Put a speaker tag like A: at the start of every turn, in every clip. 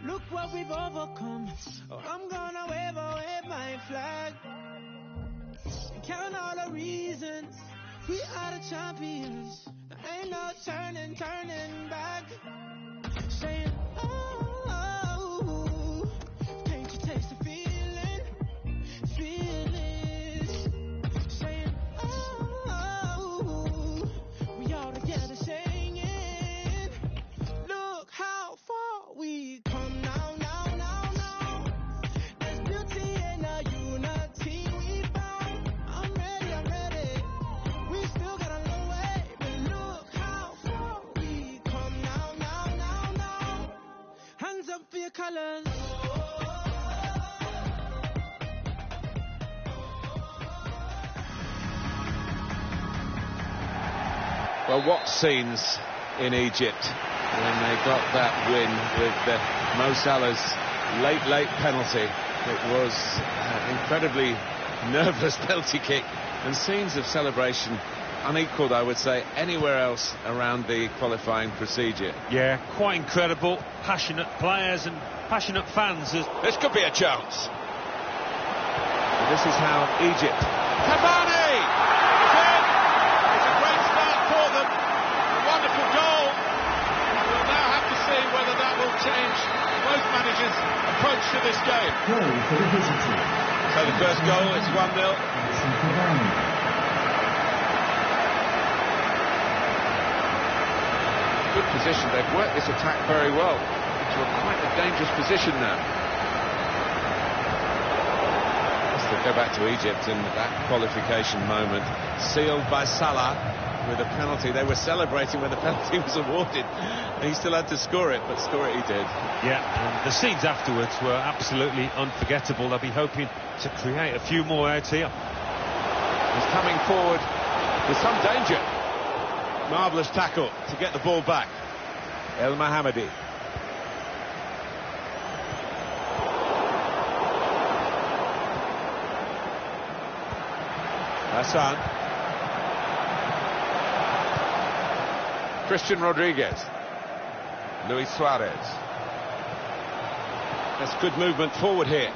A: Look what we've overcome. Oh, I'm gonna wave my flag. And count all the reasons we are the champions. There ain't no turning back. Saying, oh, can't you taste the feeling? Saying, oh, we all together singing. Look how far we come now. There's beauty in our unity we found. I'm ready. We still got a long way, but look how far we come now. Hands up for your colors.
B: Well, what scenes in Egypt when they got that win with Mo Salah's late penalty. It was an incredibly nervous penalty kick, and scenes of celebration unequalled, I would say, anywhere else around the qualifying procedure.
C: Yeah, quite incredible. Passionate players and passionate fans.
B: This could be a chance. But this is how Egypt... Cavani! It's a great start for them. A wonderful goal. We'll now have to see whether that will change most managers' approach to this game. So the first goal, it's 1-0. Good position. They've worked this attack very well into quite a dangerous position now. Let's go back to Egypt and that qualification moment, sealed by Salah with a penalty. They were celebrating when the penalty was awarded, and he still had to score it, but score it he did.
C: Yeah, and the scenes afterwards were absolutely unforgettable. They'll be hoping to create a few more out here.
B: He's coming forward with some danger. Marvellous tackle to get the ball back. El Mohammadi. Hassan. Christian Rodriguez. Luis Suarez. That's good movement forward here.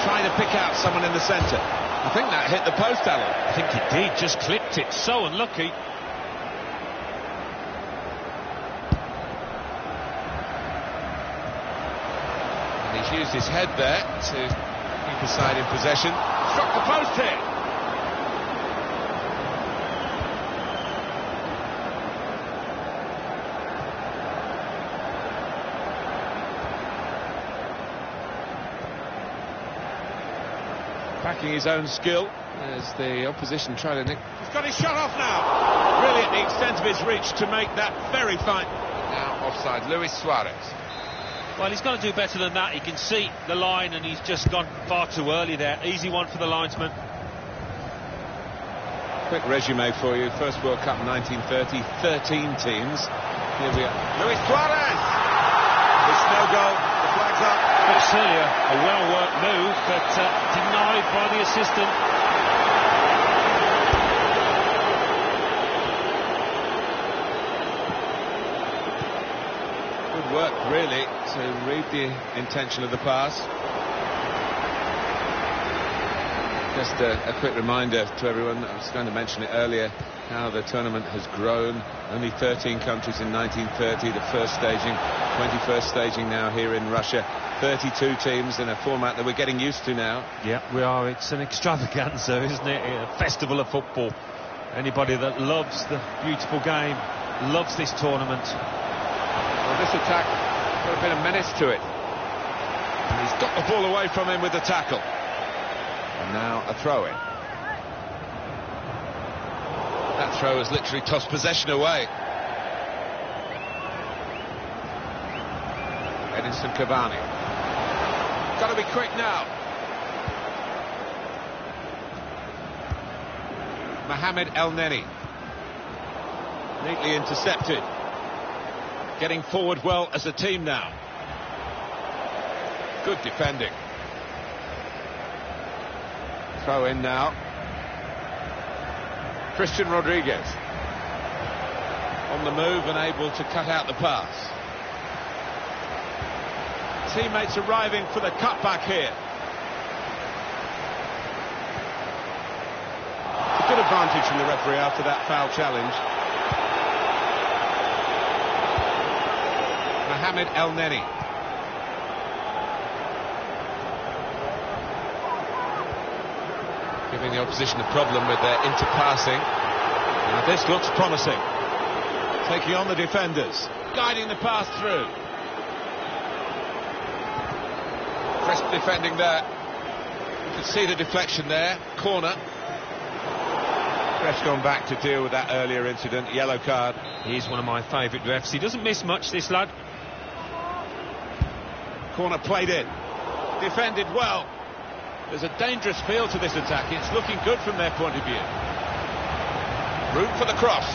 B: Trying to pick out someone in the centre. I think that hit the post, Alan.
C: I think it did, just clipped it. So unlucky.
B: And he's used his head there to keep his side in possession. Struck the post here. Backing his own skill as the opposition try to nick. He's got his shot off now. Really at the extent of his reach to make that very fine. Now offside, Luis Suarez.
C: Well, he's got to do better than that. He can see the line and he's just gone far too early there. Easy one for the linesman.
B: Quick resume for you. First World Cup 1930, 13 teams. Here we are. Luis Suarez! It's no goal. The flag's up.
C: But certainly a well-worked move, but denied by the assistant.
B: Good work, really, to read the intention of the pass. Just a quick reminder to everyone, I was going to mention it earlier, how the tournament has grown. Only 13 countries in 1930, the first staging, 21st staging now here in Russia. 32 teams in a format that we're getting used to now.
C: Yeah, we are. It's an extravaganza, isn't it? A festival of football. Anybody that loves the beautiful game loves this tournament.
B: Well, this attack got a bit of menace to it. And he's got the ball away from him with the tackle. And now a throw-in. That throw has literally tossed possession away. Edinson Cavani. Got to be quick now. Mohamed El Neni. Neatly intercepted. Getting forward well as a team now. Good defending. Throw in now. Christian Rodriguez. On the move and able to cut out the pass. teammates arriving for the cutback here. It's a good advantage from the referee after that foul challenge. Mohamed El Neni. Giving the opposition a problem with their interpassing. Now this looks promising. Taking on the defenders, guiding the pass through. Crisp defending there. You can see the deflection there. Corner. Ref's gone back to deal with that earlier incident. Yellow card.
C: He's one of my favourite refs. He doesn't miss much, this lad.
B: Corner played in. Defended well. There's a dangerous feel to this attack. It's looking good from their point of view. Room for the cross.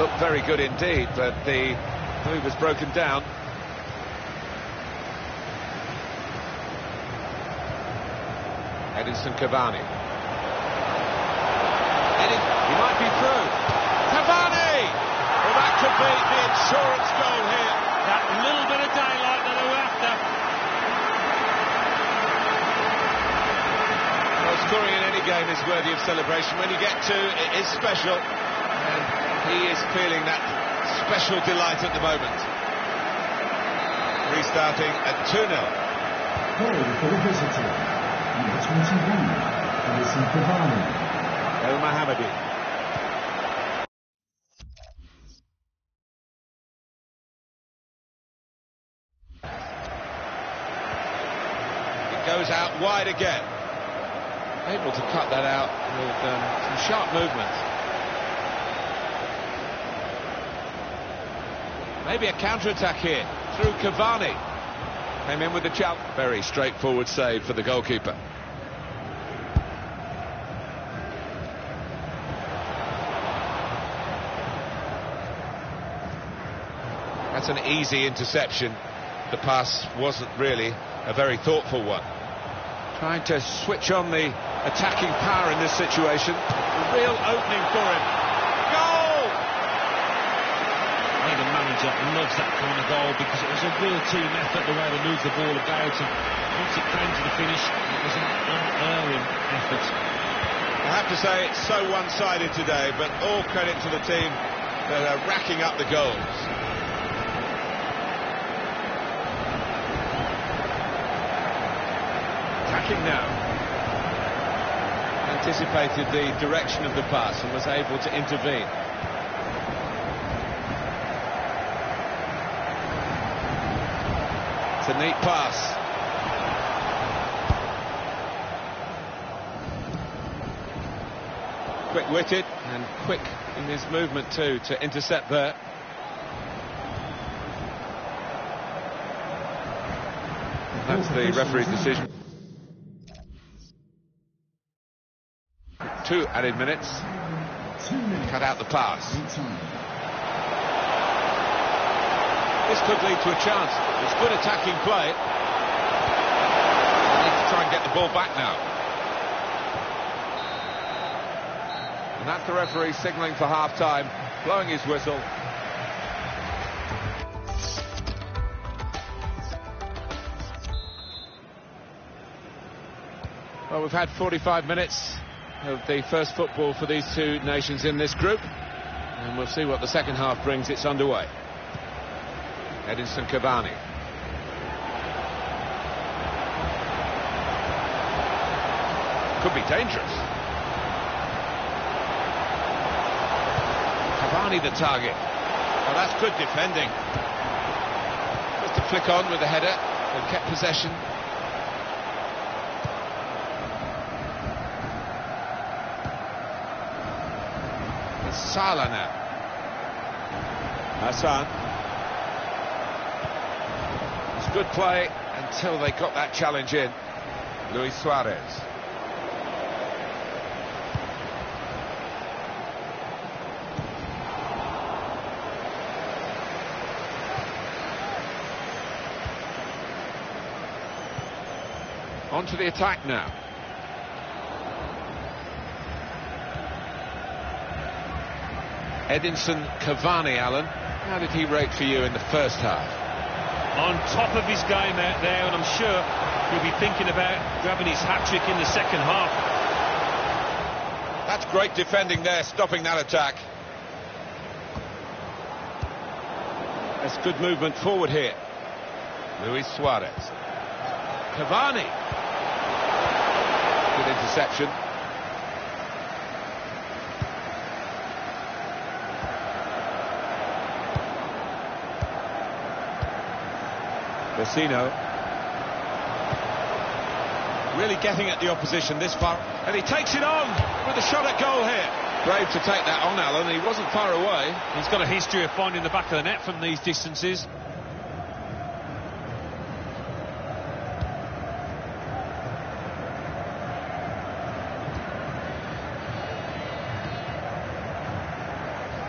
B: Looked very good indeed, but the move was broken down. Edinson Cavani. He might be through. Cavani! Well, that could be the insurance goal here.
C: That little bit of daylight that they were after.
B: Well, scoring in any game is worthy of celebration. When you get two, it is special. And he is feeling that special delight at the moment. Restarting at 2-0.
D: Goal for the visitor. Number 21, Edinson Cavani.
B: El Mohammadi. It goes out wide again. Able to cut that out with some sharp movement. Maybe a counter-attack here through Cavani. Came in with the challenge. Very straightforward save for the goalkeeper. That's an easy interception. The pass wasn't really a very thoughtful one. Trying to switch on the attacking power in this situation. A real opening for him. Goal!
C: I think the manager loves that kind of goal because it was a real team effort the way they moved the ball about, and once it came to the finish it was an unerring effort.
B: I have to say it's so one-sided today, but all credit to the team that are racking up the goals. Attacking now. Anticipated the direction of the pass and was able to intervene. It's a neat pass. Quick-witted and quick in his movement too to intercept there. That's the referee's decision. 2 added minutes. Cut out the pass. This could lead to a chance. It's good attacking play. They need to try and get the ball back now. And that's the referee signalling for half-time, blowing his whistle. Well, we've had 45 minutes of the first football for these two nations in this group, and we'll see what the second half brings. It's underway. Edinson Cavani. Could be dangerous. Cavani the target. Oh, that's good defending. Just to flick on with the header. They've kept possession. It's Salah now. Hassan. It's good play until they got that challenge in. Luis Suarez. On to the attack now. Edinson Cavani, Alan. How did he rate for you in the first half?
C: On top of his game out there, and I'm sure he'll be thinking about grabbing his hat-trick in the second half.
B: That's great defending there, stopping that attack. That's good movement forward here. Luis Suarez. Cavani. Good interception. Vecino. Really getting at the opposition this far. And he takes it on with a shot at goal here. Brave to take that on, Alan. He wasn't far away.
C: He's got a history of finding the back of the net from these distances.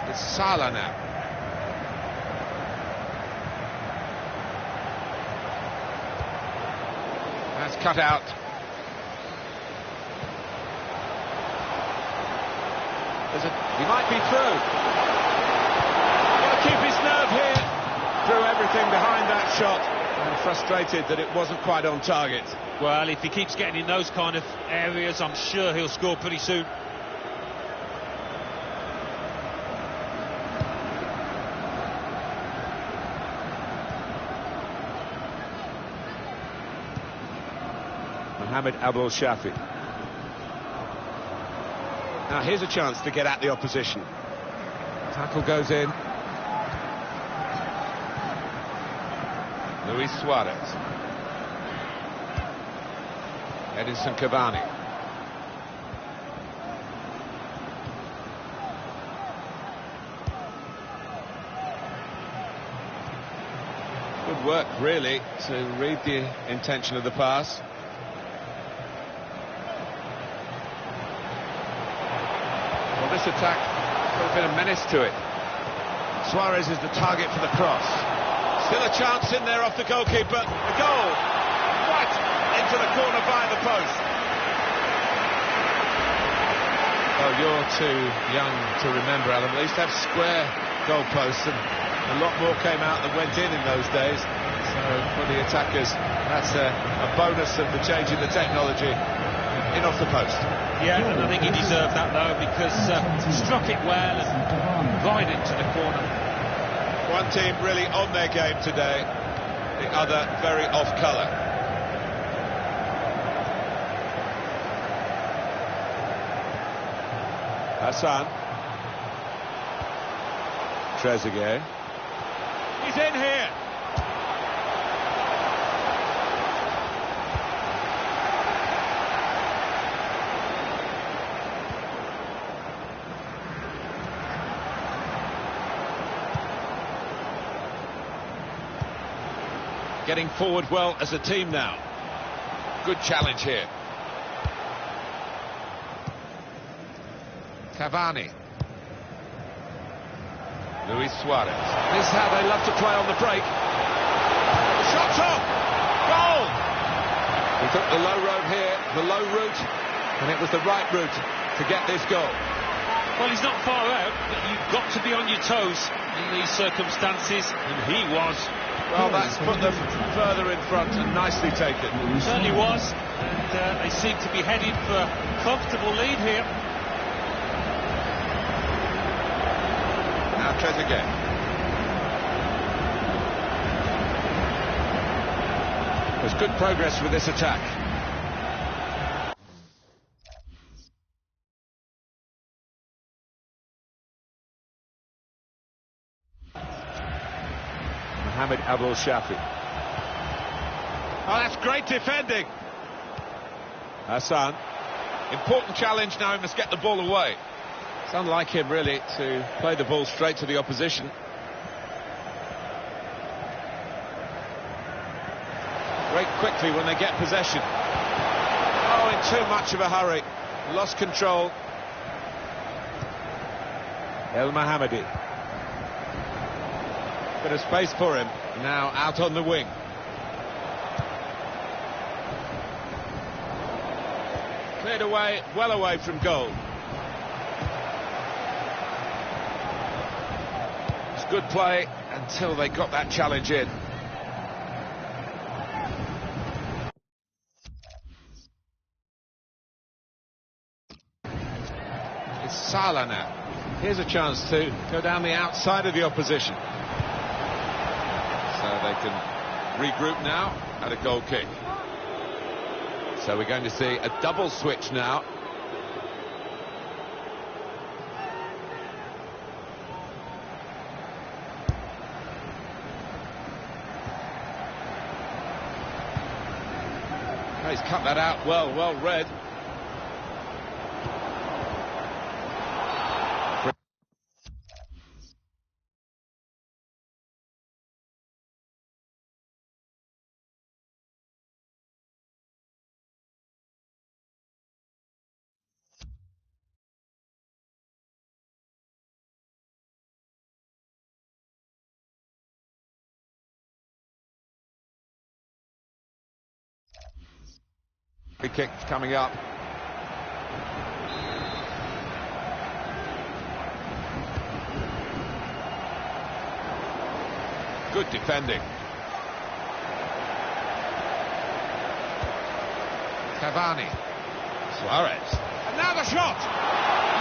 B: It's Salah now. That's cut out. He might be through. Got to keep his nerve here. Threw everything behind that shot. And frustrated that it wasn't quite on target.
C: Well, if he keeps getting in those kind of areas, I'm sure he'll score pretty soon.
B: Mohamed Abdul Shafi. Now here's a chance to get at the opposition. Tackle goes in. Luis Suarez. Edinson Cavani. Good work, really, to read the intention of the pass. Well, this attack got a bit of menace to it. Suarez is the target for the cross. Still a chance in there off the goalkeeper. A goal! Right into the corner by the post. Oh, you're too young to remember, Alan. They used to have square goalposts, and a lot more came out than went in those days. So for the attackers, that's a bonus of the change in the technology. In off the post.
C: Yeah, and I think he deserved that though, because struck it well and right into the corner.
B: One team really on their game today, the other very off colour. Hassan. Trezeguet. He's in here. Getting forward well as a team now. Good challenge here. Cavani. Luis Suarez. This is how they love to play on the break. Shot on! Goal! He took the low road here, the low route, and it was the right route to get this goal.
C: Well, he's not far out, but you've got to be on your toes in these circumstances, and he was.
B: Well, that's put them further in front and nicely taken.
C: It certainly was, and they seem to be headed for a comfortable lead here.
B: Now Trezeguet. There's good progress with this attack. Mohamed Abdul Shafi. Oh, that's great defending. Hassan. Important challenge now, he must get the ball away. It's unlike him, really, to play the ball straight to the opposition. Break quickly when they get possession. Oh, in too much of a hurry. Lost control. El Mohammadi. Bit of space for him. Now out on the wing. Cleared away, well away from goal. It's good play until they got that challenge in. It's Salah now. Here's a chance to go down the outside of the opposition. So they can regroup now at a goal kick. So we're going to see a double switch now. Oh, he's cut that out well read. Free kick coming up. Good defending. Cavani. Suarez. And now the shot!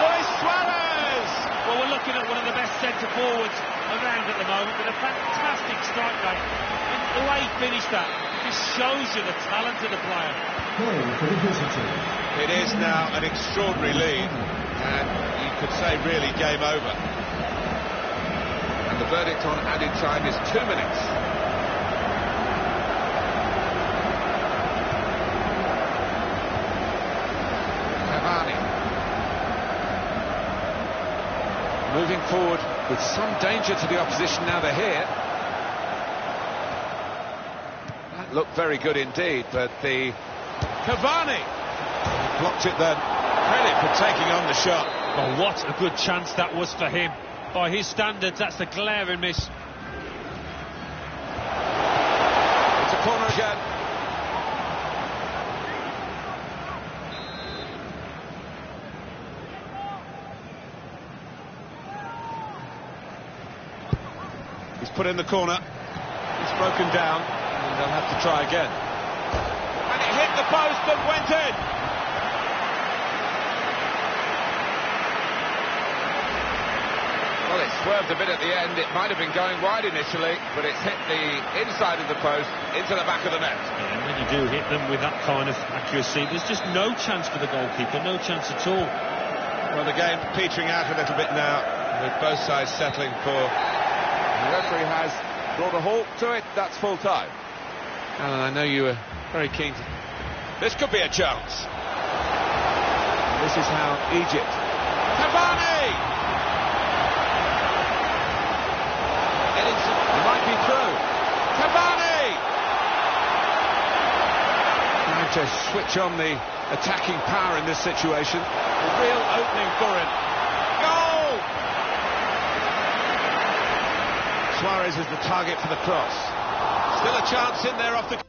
B: Luis Suarez!
C: Well, we're looking at one of the best centre-forwards around at the moment with a fantastic strike rate. And the way he finished that just shows you the talent of the player.
B: It is now an extraordinary lead, and you could say really game over. And the verdict on added time is 2 minutes. Cavani. Moving forward with some danger to the opposition now they're here. That looked very good indeed, but the Cavani blocked it then. Credit for taking on the shot.
C: Oh, what a good chance that was for him. By his standards, that's a glaring miss.
B: It's a corner again. He's put in the corner. It's broken down, and they'll have to try again. Hit the post and went in. Well, it swerved a bit at the end. It might have been going wide initially, but it's hit the inside of the post into the back of the net.
C: Yeah, and when you do hit them with that kind of accuracy, there's just no chance for the goalkeeper, no chance at all.
B: Well, the game petering out a little bit now, with both sides settling for... The referee has brought a halt to it. That's full time. Alan, I know you were very keen to... This could be a chance. This is how Egypt... Cavani! He might be through. Cavani! Trying to switch on the attacking power in this situation. A real opening for him. Goal! Suarez is the target for the cross. Still a chance in there off the...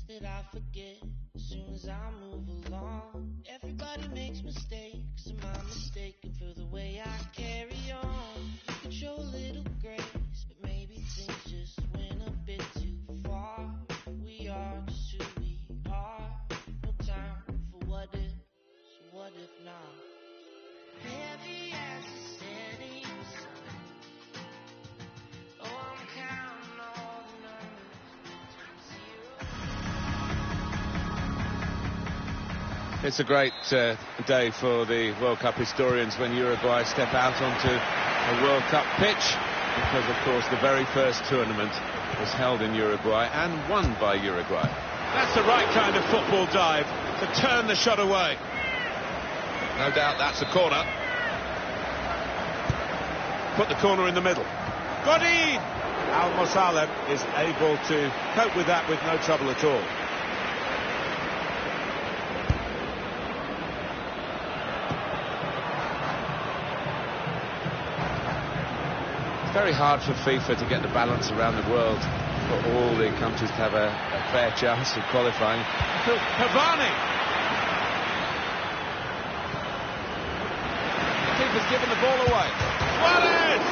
A: that I forget as soon as I move along. Everybody makes mistakes, am I mistaken for the way I carry on? You could show a little grace, but maybe things just went a bit too far. We are just who we are, no time for what if, so what if not? Heavy as a setting sun, oh I'm counting all the numbers.
B: It's a great day for the World Cup historians when Uruguay step out onto a World Cup pitch, because of course the very first tournament was held in Uruguay and won by Uruguay. That's the right kind of football dive, to turn the shot away. No doubt that's a corner. Put the corner in the middle. Godin! Al-Mosalem is able to cope with that with no trouble at all. It's very hard for FIFA to get the balance around the world for all the countries to have a fair chance of qualifying. Cavani! The keeper's given the ball away. Suarez!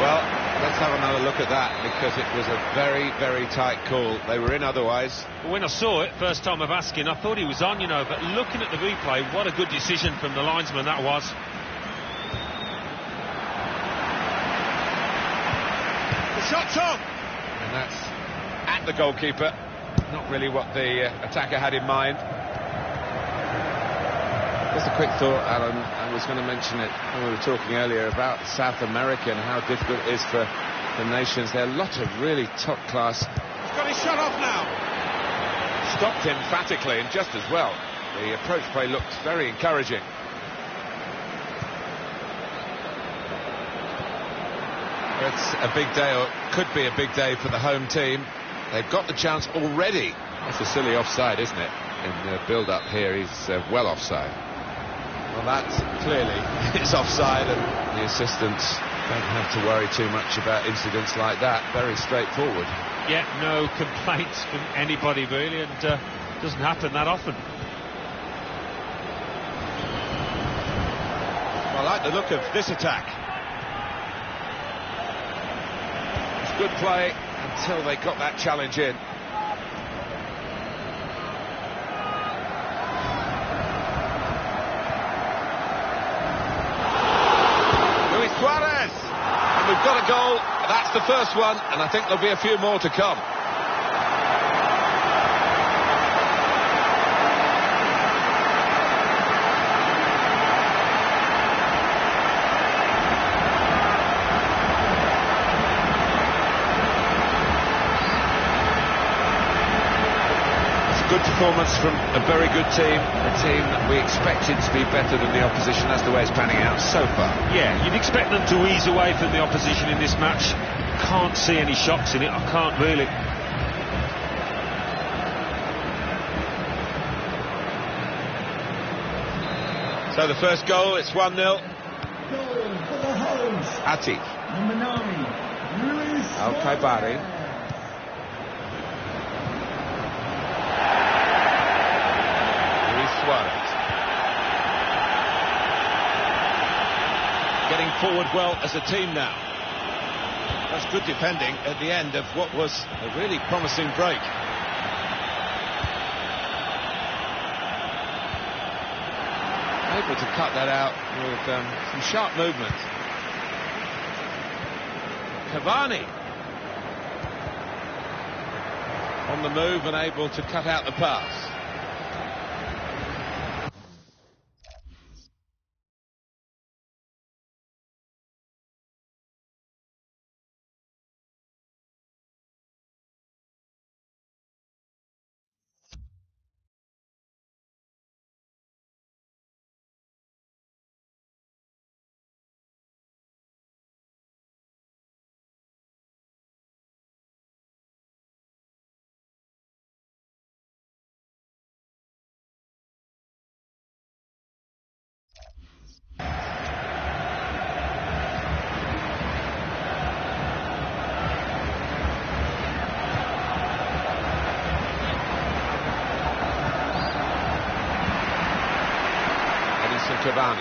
B: Well, let's have another look at that, because it was a very, very tight call. They were in otherwise.
C: When I saw it, first time of asking, I thought he was on, you know, but looking at the replay, what a good decision from the linesman that was.
B: The shot's on! And that's at the goalkeeper. Not really what the attacker had in mind. Just a quick thought, Alan. I was going to mention it when we were talking earlier about South America and how difficult it is for the nations. There are a lot of really top-class... He's got his shot off now! Stopped emphatically, and just as well. The approach play looked very encouraging. It's a big day, or could be a big day for the home team. They've got the chance already. That's a silly offside, isn't it? In the build-up here, he's well offside. Well, that clearly is offside, and the assistants don't have to worry too much about incidents like that. Very straightforward.
C: Yeah, no complaints from anybody really, and doesn't happen that often.
B: Well, I like the look of this attack. It's good play until they got that challenge in. Suarez! And we've got a goal. That's the first one, and I think there'll be a few more to come. Good performance from a very good team, a team that we expected to be better than the opposition. That's the way it's panning out so far.
C: Yeah, you'd expect them to ease away from the opposition in this match. Can't see any shocks in it, I can't really.
B: So the first goal, it's 1-0.
D: Goal for the hosts.
B: Ati.
D: Number 9, Luis
B: Al-Kaibari. Suarez. Getting forward well as a team now. That's good defending at the end of what was a really promising break. Able to cut that out with some sharp movement. Cavani on the move and able to cut out the pass. Cavani.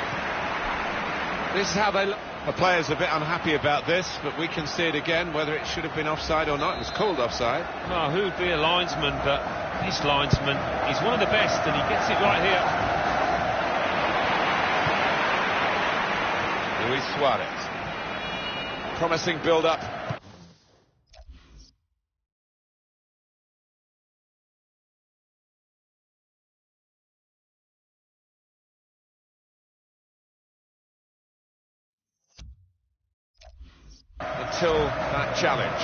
B: This is how they look. The players are a bit unhappy about this, but we can see it again, whether it should have been offside or not. It was called offside.
C: Well, who'd be a linesman, but this linesman is one of the best, and he gets it right here.
B: Luis Suarez. Promising build-up. Until that challenge.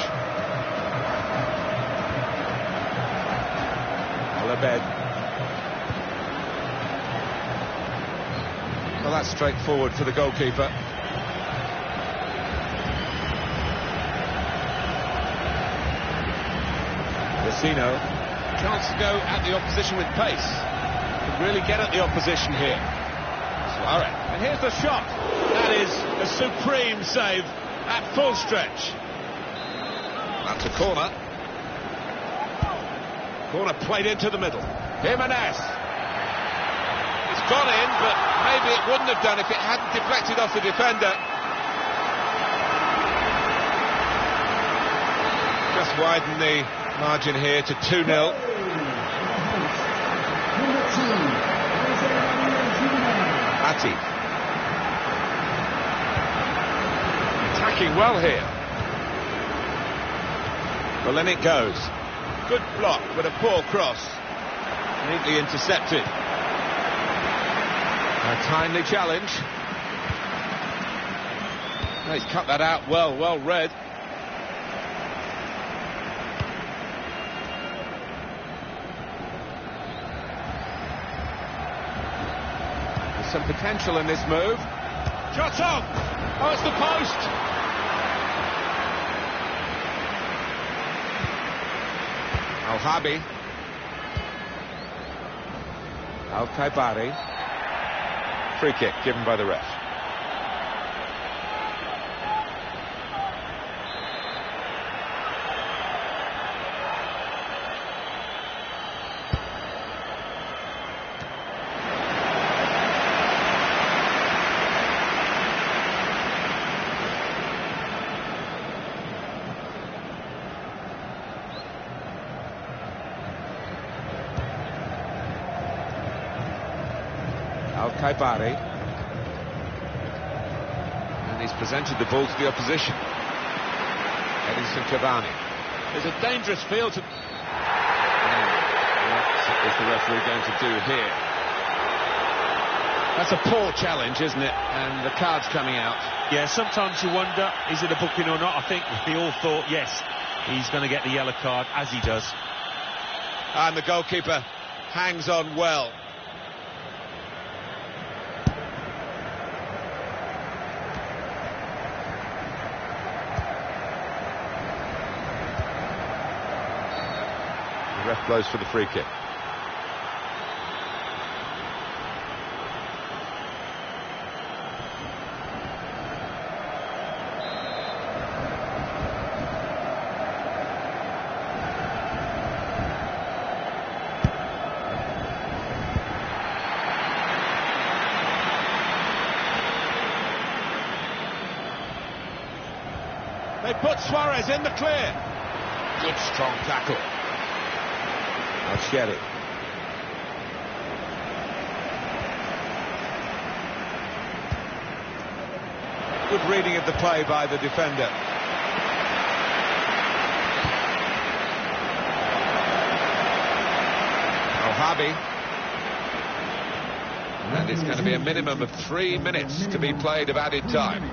B: Alabed. Well, that's straightforward for the goalkeeper. Vecino. Chance to go at the opposition with pace. Can really get at the opposition here. Suarez. And here's the shot. That is a supreme save at full stretch. That's a corner. Corner played into the middle. Jimenez. It's gone in, but maybe it wouldn't have done if it hadn't deflected off the defender. Just widen the margin here to 2-0. Ati. Attacking well here. Well, then it goes. Good block, but a poor cross. Neatly intercepted. A timely challenge. Oh, he's cut that out well read. There's some potential in this move. Shot on! Oh, it's the post! Al-Habi. Al-Kaibari. Free kick given by the ref. Al-Kaibari, and he's presented the ball to the opposition. Edinson Cavani. There's a dangerous field to... What is the referee going to do here? That's a poor challenge, isn't it? And the card's coming out.
C: Yeah, sometimes you wonder, is it a booking or not? I think we all thought, yes, he's going to get the yellow card, as he does.
B: And the goalkeeper hangs on well. The ref blows for the free kick. They put Suarez in the clear. Good strong tackle. Al-Sheri. Good reading of the play by the defender. Al-Habi. And it's going to be a minimum of 3 minutes to be played of added time.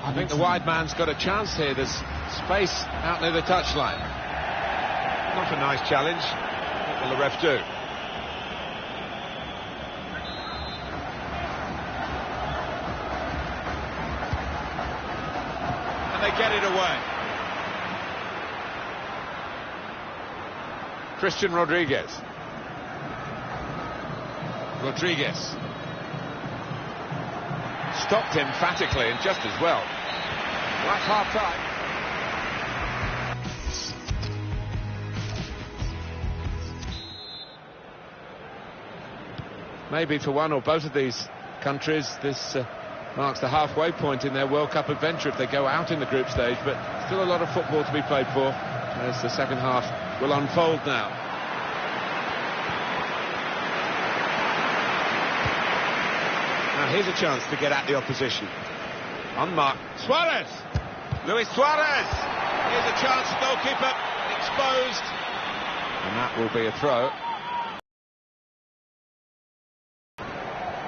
B: I think the wide man's got a chance here. There's space out near the touchline. Not a nice challenge. What will the ref do? And they get it away. Christian Rodriguez. Stopped emphatically and just as well. That's half-time. Maybe for one or both of these countries, this marks the halfway point in their World Cup adventure if they go out in the group stage, but still a lot of football to be played for as the second half will unfold now. Now here's a chance to get at the opposition. Unmarked. Suarez! Luis Suarez! Here's a chance, goalkeeper exposed. And that will be a throw.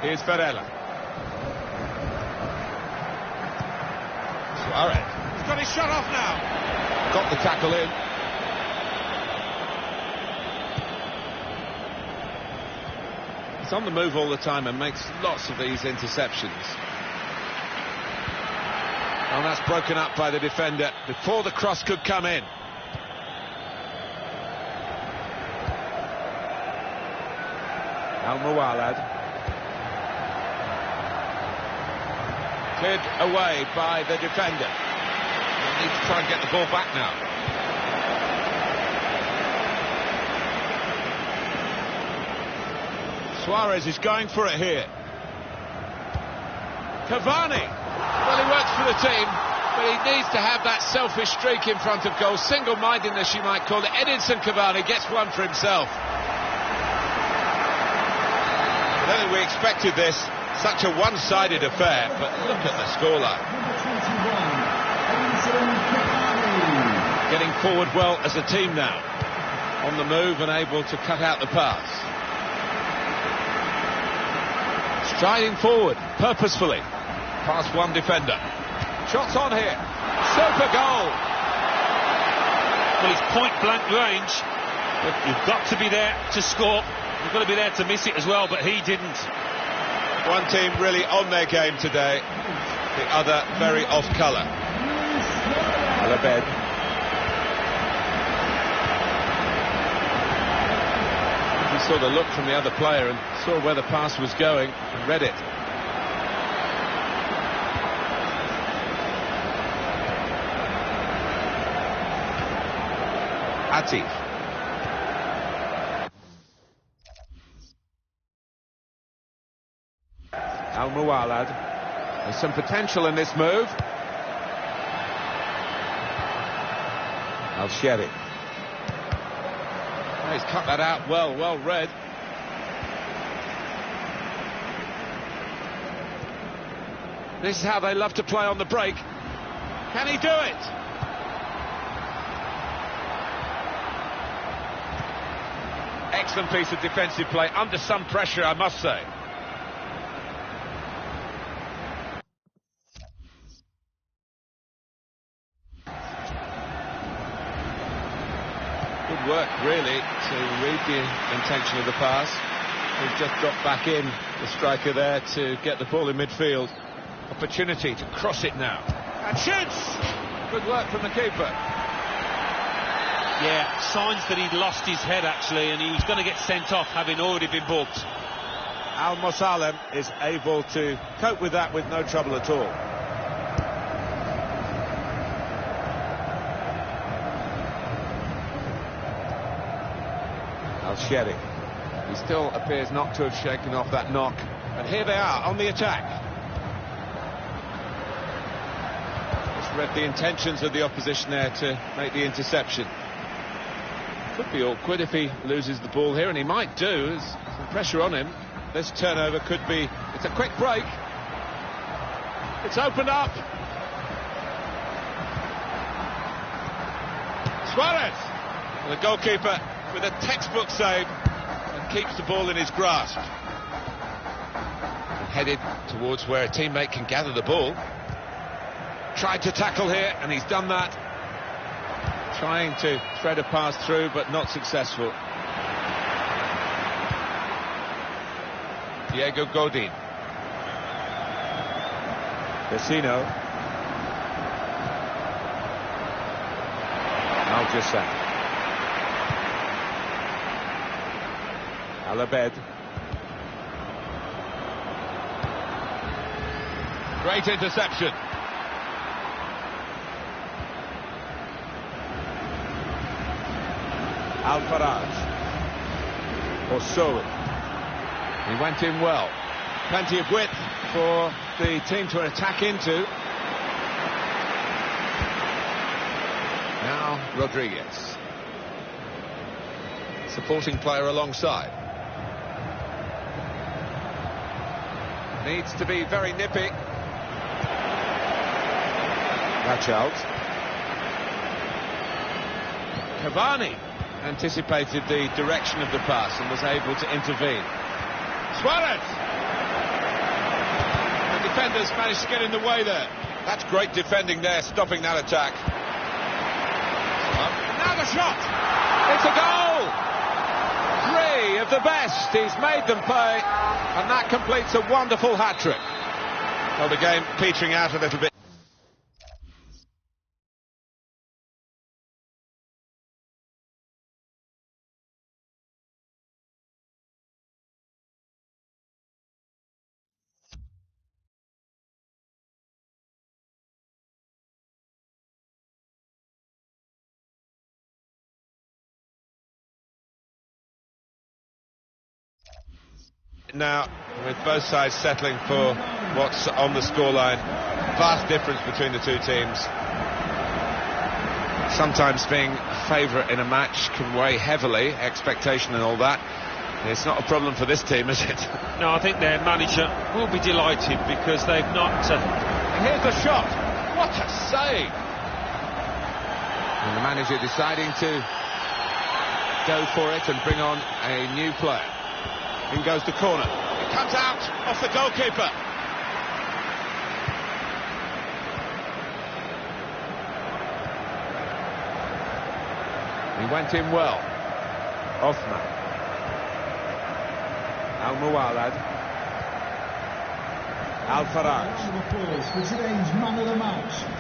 B: Here's Varela. Suarez. He's got his shot off now. Got the tackle in. He's on the move all the time and makes lots of these interceptions. And that's broken up by the defender before the cross could come in. Al-Muwalad. Cleared away by the defender.
C: They need to try and get the ball back now.
B: Suarez is going for it here. Cavani.
C: Well, he works for the team, but he needs to have that selfish streak in front of goal. Single-mindedness, you might call it. Edinson Cavani gets one for himself.
B: I don't think we expected this. Such a one-sided affair, but look at the scoreline. Getting forward well as a team now. On the move and able to cut out the pass. Striding forward, purposefully. Past one defender. Shots on here. Super goal.
C: Well, it's point-blank range, but you've got to be there to score. You've got to be there to miss it as well, but he didn't.
B: One team really on their game today, the other very off colour. Alabed. He saw the look from the other player and saw where the pass was going and read it. Atif. Al-Muwalad. There's some potential in this move. Al-Sheri. Oh, he's cut that out well read. This is how they love to play on the break. Can he do it? Excellent piece of defensive play, under some pressure, I must say. Good work, really, to read the intention of the pass. He's just dropped back in, the striker there, to get the ball in midfield. Opportunity to cross it now. And shoots! Good work from the keeper.
C: Yeah, signs that he'd lost his head, actually, and he's going to get sent off, having already been booked.
B: Al-Musalem is able to cope with that with no trouble at all. Al-Sheri. He still appears not to have shaken off that knock. And here they are on the attack. Just read the intentions of the opposition there to make the interception. Could be awkward if he loses the ball here, and he might do. There's some pressure on him. This turnover could be... It's a quick break. It's opened up. Suarez. And the goalkeeper with a textbook save and keeps the ball in his grasp. Headed towards where a teammate can gather the ball. Tried to tackle here, and he's done that. Trying to thread a pass through, but not successful. Diego Godin. Vecino. Al-Jassam. Alabed. Great interception. Al-Faraj. Osowi. He went in well. Plenty of width for the team to attack into. Now Rodriguez. Supporting player alongside. Needs to be very nippy. Watch out. Cavani anticipated the direction of the pass and was able to intervene. Suarez! The defenders managed to get in the way there. That's great defending there, stopping that attack. Now the shot! It's a goal! 3 of the best. He's made them pay, and that completes a wonderful hat-trick. Well, the game petering out a little bit. now, with both sides settling for what's on the scoreline. Vast difference between the two teams. Sometimes being a favourite in a match can weigh heavily, expectation and all that. It's not a problem for this team, is it?
C: No, I think their manager will be delighted because they've not...
B: Here's the shot. What a save! And the manager deciding to go for it and bring on a new player. In goes the corner. It comes out off the goalkeeper. He went in well. Othman. Al-Muwalad. Al-Faraj.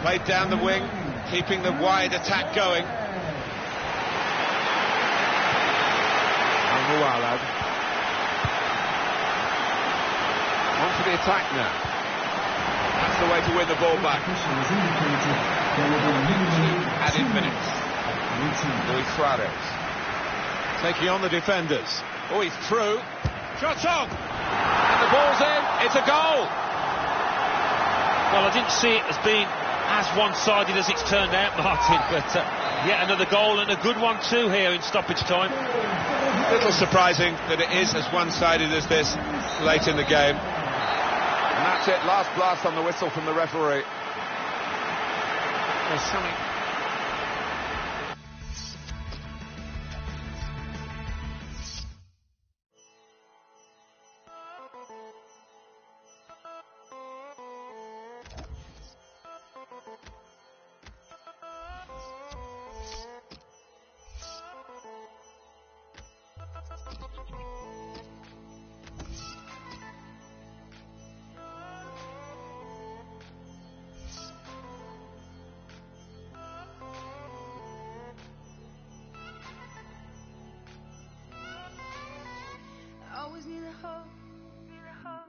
B: Played down the wing, keeping the wide attack going. Al-Muwalad. On for the attack now. That's the way to win the ball back. Added minutes. Luis Suarez. Taking on the defenders. Oh, he's through. Shot's on! And the ball's in. It's a goal!
C: Well, I didn't see it as being as one-sided as it's turned out, Martin, but yet another goal and a good one too here in stoppage time.
B: A little surprising that it is as one-sided as this late in the game. And that's it, last blast on the whistle from the referee. There's something...
A: Always need a hope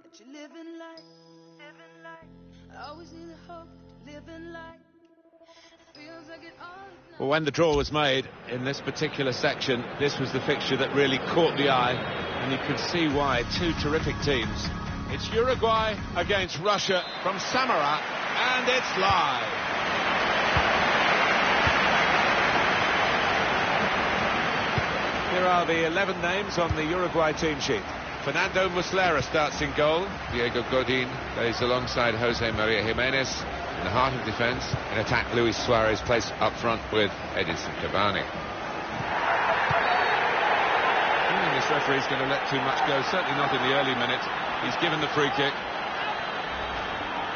A: that you're living life. I always need a hope that you're living life. Feels like it all.
B: Well, when the draw was made in this particular section, this was the fixture that really caught the eye, and you can see why. Two terrific teams. It's Uruguay against Russia from Samara, and it's live. Here are the 11 names on the Uruguay team sheet. Fernando Muslera starts in goal. Diego Godin plays alongside Jose Maria Jimenez. In the heart of defence, in attack, Luis Suarez placed up front with Edinson Cavani. I don't think this referee's going to let too much go, certainly not in the early minutes. He's given the free kick.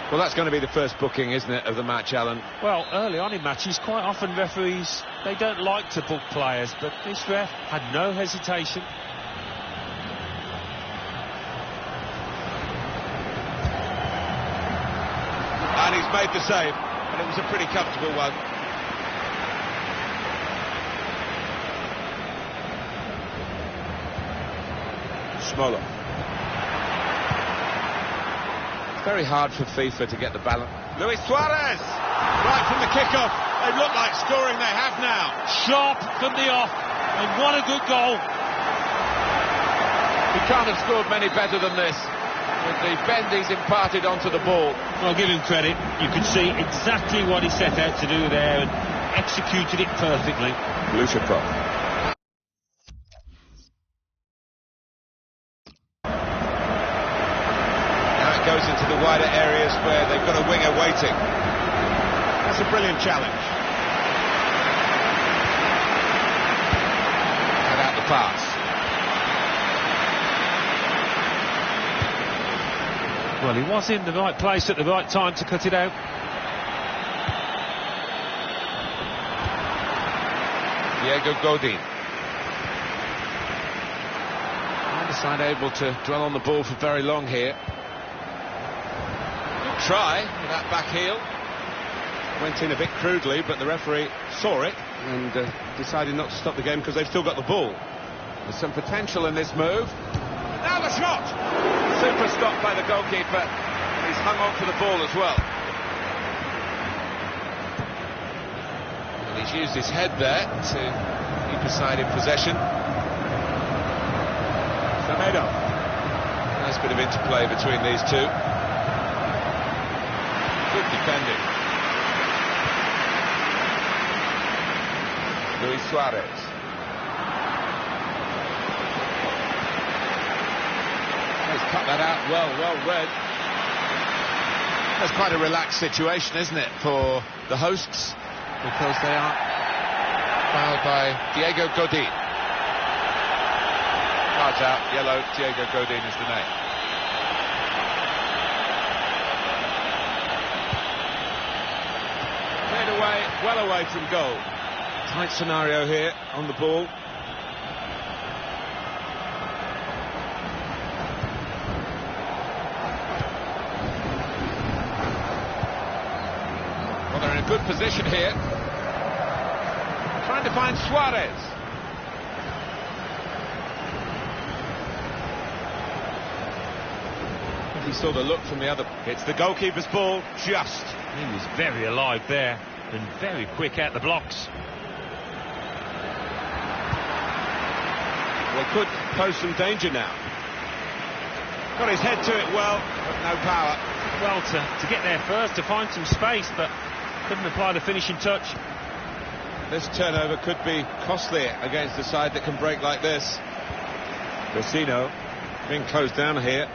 B: Well, that's going to be the first booking, isn't it, of the match, Alan?
C: Well, early on in matches, quite often referees, they don't like to book players, but this ref had no hesitation.
B: And he's made the save, and it was a pretty comfortable one. Smolov. It's very hard for FIFA to get the balance. Luis Suarez! Right from the kickoff. They look like scoring, they have now.
C: Sharp from the off, and what a good goal.
B: He can't have scored many better than this, with the bend he's imparted onto the ball.
C: I'll give him credit. You could see exactly what he set out to do there and executed it perfectly.
B: Lushapov. Now it goes into the wider areas where they've got a winger waiting. That's a brilliant challenge. Cut out the pass.
C: Well, he was in the right place at the right time to cut it out.
B: Diego Godin. Neither side able to dwell on the ball for very long here. Good try with that back heel. Went in a bit crudely, but the referee saw it and decided not to stop the game because they've still got the ball. There's some potential in this move. Now the shot! Super stop by the goalkeeper, and he's hung on to the ball as well. And he's used his head there to keep his side in possession. Semedo. bit of interplay between these two. Good defending. Luis Suarez. He's cut that out well read. That's quite a relaxed situation, isn't it, for the hosts, because they are fouled by Diego Godin. Cards out, yellow, Diego Godin is the name. Cleared away, well away from goal. Tight scenario here on the ball. Well, they're in a good position here. Trying to find Suarez. He saw the look from the other. It's the goalkeeper's ball, just.
C: He was very alive there and very quick out the blocks.
B: They could pose some danger now. Got his head to it well, but no power.
C: Well, to get there first, to find some space, but couldn't apply the finishing touch.
B: This turnover could be costly against a side that can break like this. Vecino being closed down here.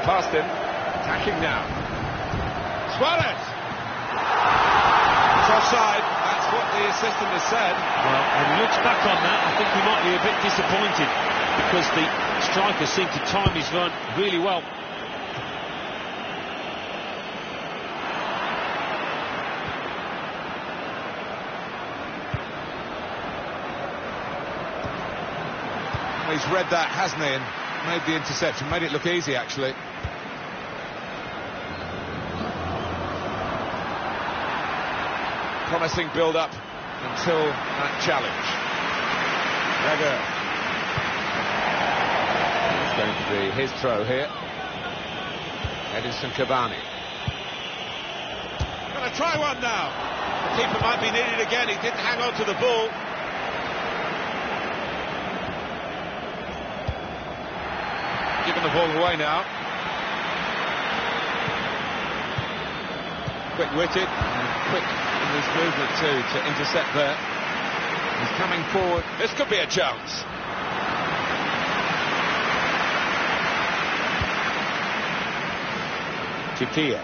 B: Past him, attacking now. Suarez! It's offside, that's what the assistant has said.
C: Well, when he looks back on that, I think he might be a bit disappointed, because the striker seemed to time his run really well.
B: He's read that, hasn't he, and made the interception, made it look easy actually. Promising build-up until that challenge. Dagger. It's going to be his throw here. Edinson Cavani. Gonna try one now. The keeper might be needed again. He didn't hang on to the ball. Giving the ball away now. Quick-witted and quick in his movement too to intercept there. He's coming forward. This could be a chance. Chiquilla.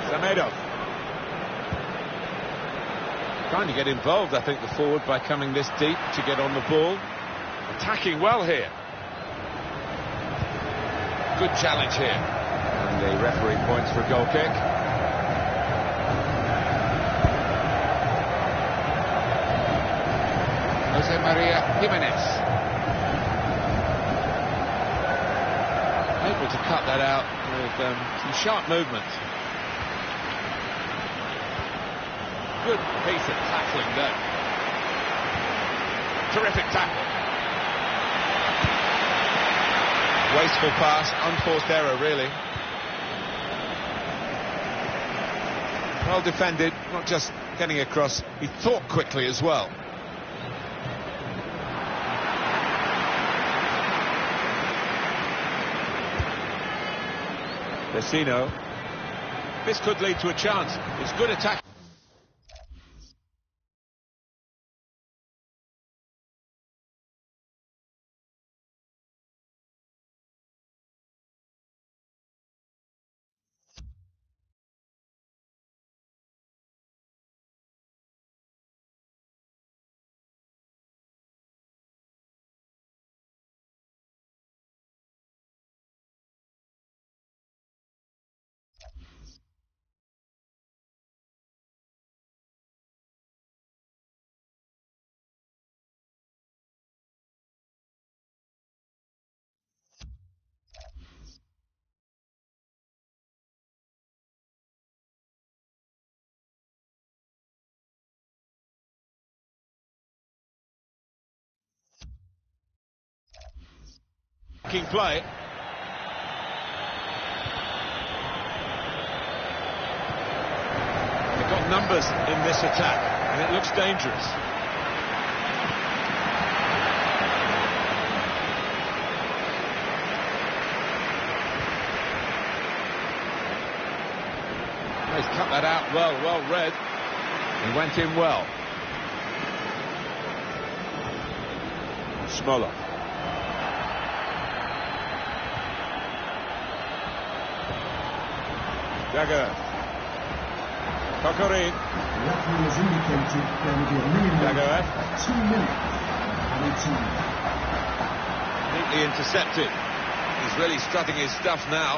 B: Semedo. Trying to get involved, I think, the forward by coming this deep to get on the ball. Attacking well here. Good challenge here. And the referee points for a goal kick. Jose Maria Jimenez. Able to cut that out with some sharp movement. Good piece of tackling there. Terrific tackle. Wasteful pass, unforced error really. Well defended, not just getting across, he thought quickly as well. Vecino. This could lead to a chance. It's good attack. Play. They've got numbers in this attack, and it looks dangerous. He's cut that out well read. He went in well. Smolov. Jagger. Kokorin.
D: The referee has indicated there will be a minimum of 2 minutes added time.
B: Neatly intercepted. He's really strutting his stuff now.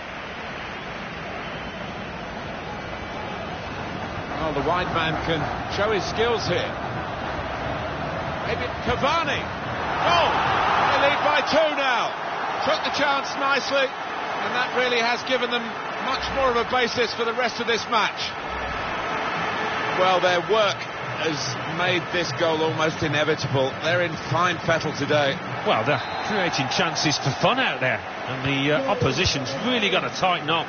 B: Well, the wide man can show his skills here. Maybe Cavani. Oh, they lead by 2 now. Took the chance nicely, and that really has given them much more of a basis for the rest of this match. Well, their work has made this goal almost inevitable. They're in fine fettle today.
C: Well, they're creating chances for fun out there, and the opposition's really got to tighten up.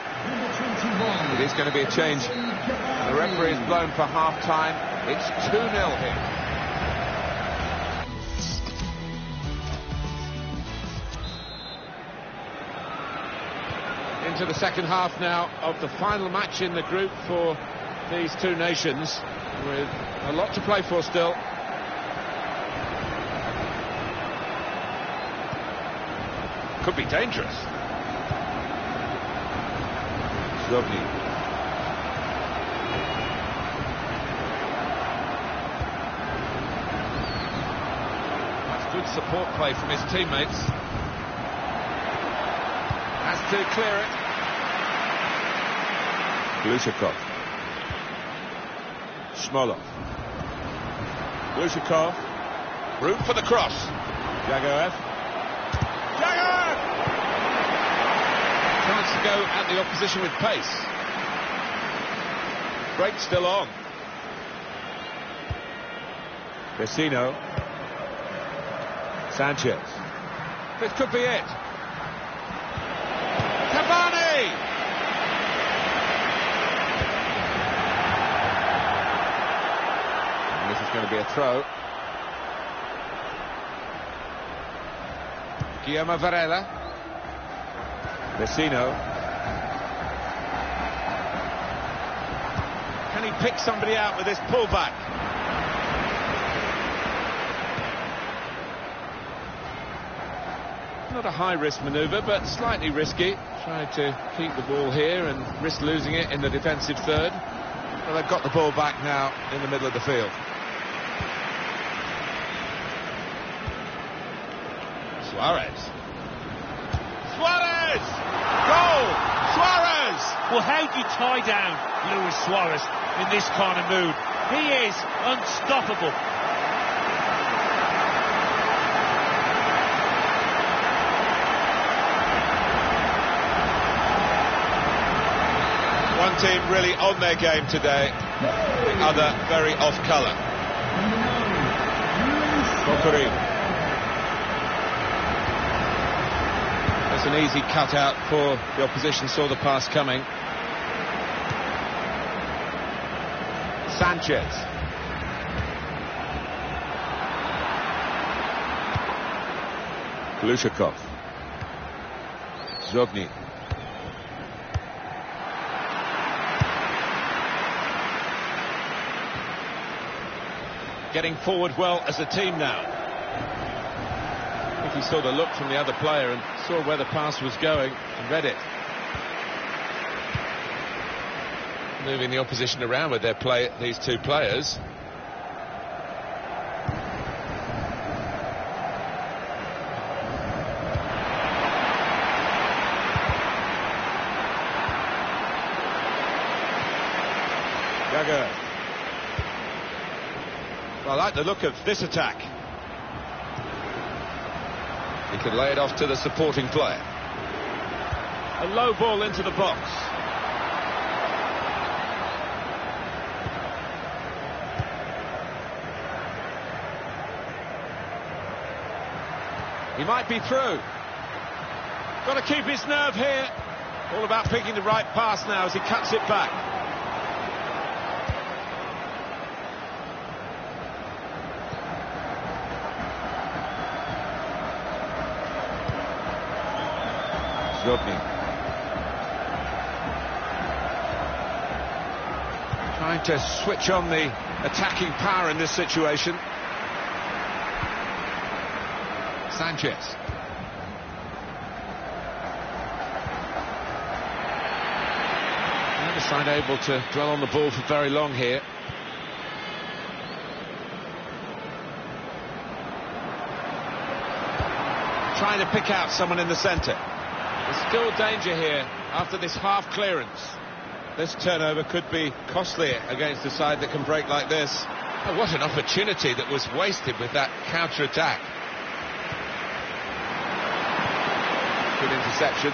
B: It is going to be a change. The referee is blown for half-time. It's 2-0 here. Into the second half now of the final match in the group for these two nations, with a lot to play for still. Could be dangerous. Zrovny. That's good support play from his teammates. Has to clear it. Glushakov. Smolov. Glushakov. Room for the cross. Jagoev. Jagoev! Chance to go at the opposition with pace. Break still on. Vecino. Sanchez. This could be it. Cavani! And this is going to be a throw. Guillermo Varela. Vecino. Can he pick somebody out with this pullback? Not a high-risk manoeuvre, but slightly risky. Trying to keep the ball here and risk losing it in the defensive third. Well, they've got the ball back now in the middle of the field. Suarez. Suarez! Goal! Suarez!
C: Well, how do you tie down Luis Suarez in this kind of mood? He is unstoppable.
B: One team really on their game today, the other very off colour. Kokorin. That's an easy cutout for the opposition, saw the pass coming. Sanchez. Glushakov. Zrovny. Getting forward well as a team now. I think he saw the look from the other player and saw where the pass was going and read it. Moving the opposition around with these two players. Jagger. I like the look of this attack. He could lay it off to the supporting player. A low ball into the box. He might be through. Got to keep his nerve here. All about picking the right pass now as he cuts it back. Zobni. Trying to switch on the attacking power in this situation. Sanchez. Neither side able to dwell on the ball for very long here. Trying to pick out someone in the centre. There's still danger here after this half clearance. This turnover could be costly against a side that can break like this. Oh, what an opportunity that was wasted with that counter-attack. Good interception.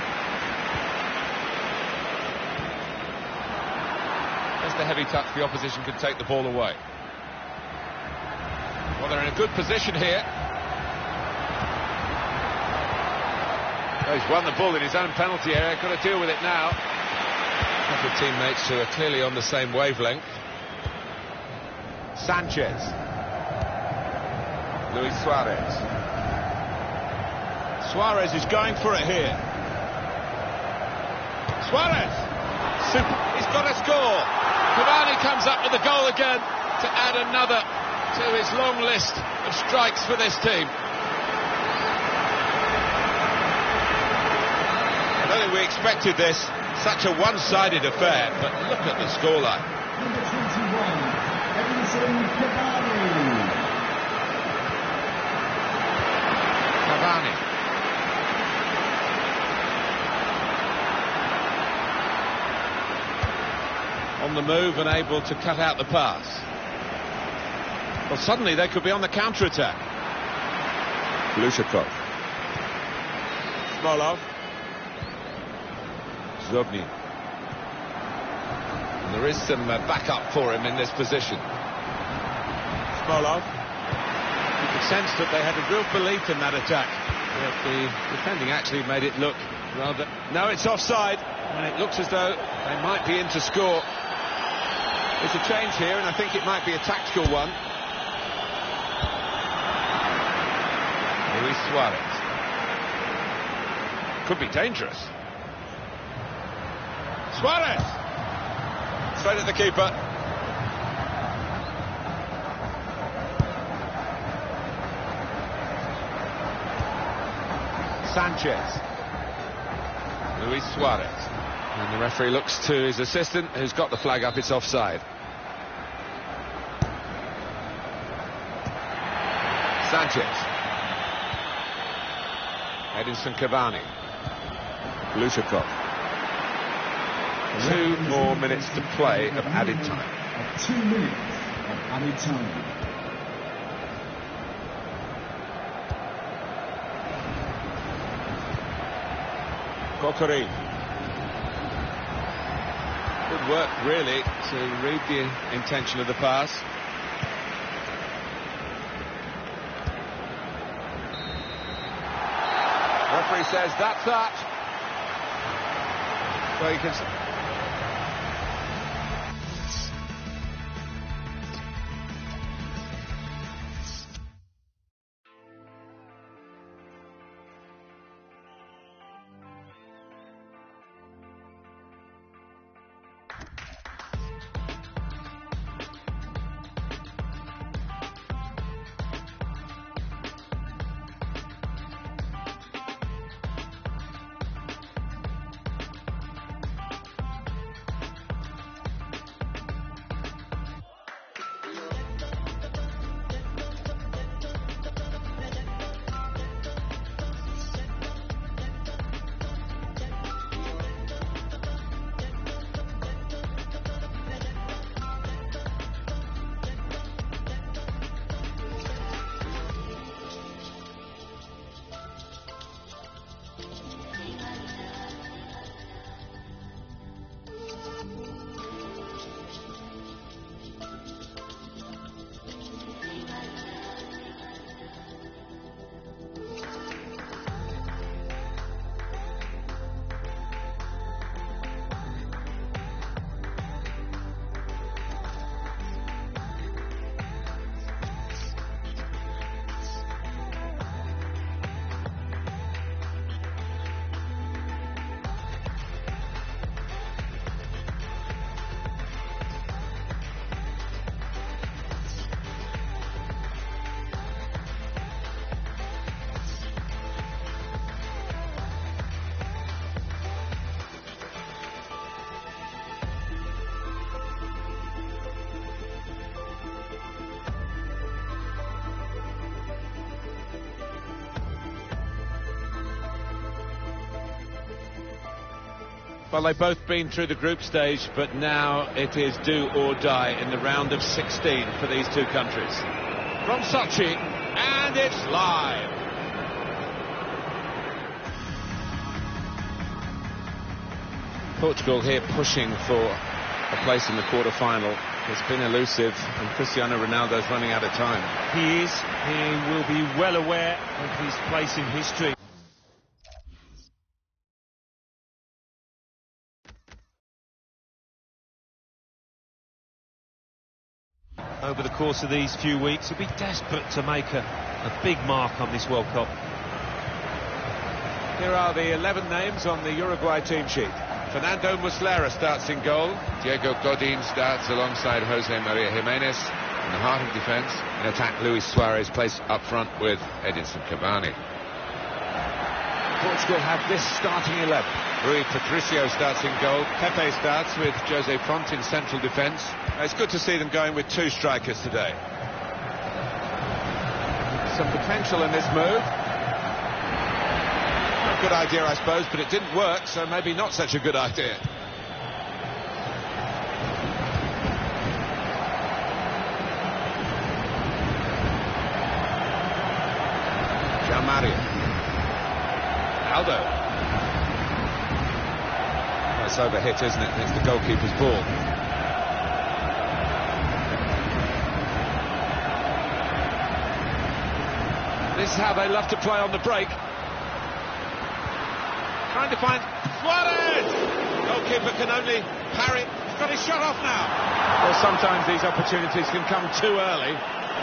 B: Just a heavy touch, the opposition could take the ball away. Well, they're in a good position here. Oh, he's won the ball in his own penalty area, got to deal with it now. A couple of teammates who are clearly on the same wavelength. Sanchez. Luis Suarez. Suarez is going for it here. Suarez! Super. He's got to score. Cavani comes up with the goal again to add another to his long list of strikes for this team. I don't think we expected this. Such a one-sided affair, but look at the scoreline.
D: Number 21, Cavani.
B: On the move and able to cut out the pass. Well, suddenly they could be on the counter-attack. Lushakov. Smolov. Zobni. And there is some backup for him in this position. Smolov. You could sense that they had a real belief in that attack. But the defending actually made it look rather... No, it's offside. And it looks as though they might be in to score. There's a change here, and I think it might be a tactical one. Luis Suarez. Could be dangerous. Suarez! Straight at the keeper. Sanchez. Luis Suarez. And the referee looks to his assistant, who's got the flag up, it's offside. Sanchez. Edinson Cavani. Lushakov. 2 more minutes to play of added time.
D: 2 minutes of added time.
B: Kotori. Good work, really, to read the intention of the pass. Referee says that's that. So you can... Well, they've both been through the group stage, but now it is do or die in the round of 16 for these two countries. From Sochi, and it's live. Portugal here pushing for a place in the quarter-final. It's been elusive, and Cristiano Ronaldo's running out of time.
C: He is. He will be well aware of his place in history. Over the course of these few weeks, he'll be desperate to make a big mark on this World Cup.
B: Here are the 11 names on the Uruguay team sheet. Fernando Muslera starts in goal. Diego Godin starts alongside Jose Maria Jimenez in the heart of defence. In attack, Luis Suarez placed up front with Edinson Cavani. Portugal have this starting 11. Rui Patricio starts in goal. Pepe starts with Jose Font in central defence. It's good to see them going with two strikers today. Some potential in this move. A good idea, I suppose, but it didn't work, so maybe not such a good idea. Mario. Aldo. That's overhit, isn't it? It's the goalkeeper's ball. This is how they love to play on the break. Trying to find Suarez! Goalkeeper can only parry. He's got his shot off now. Well, sometimes these opportunities can come too early.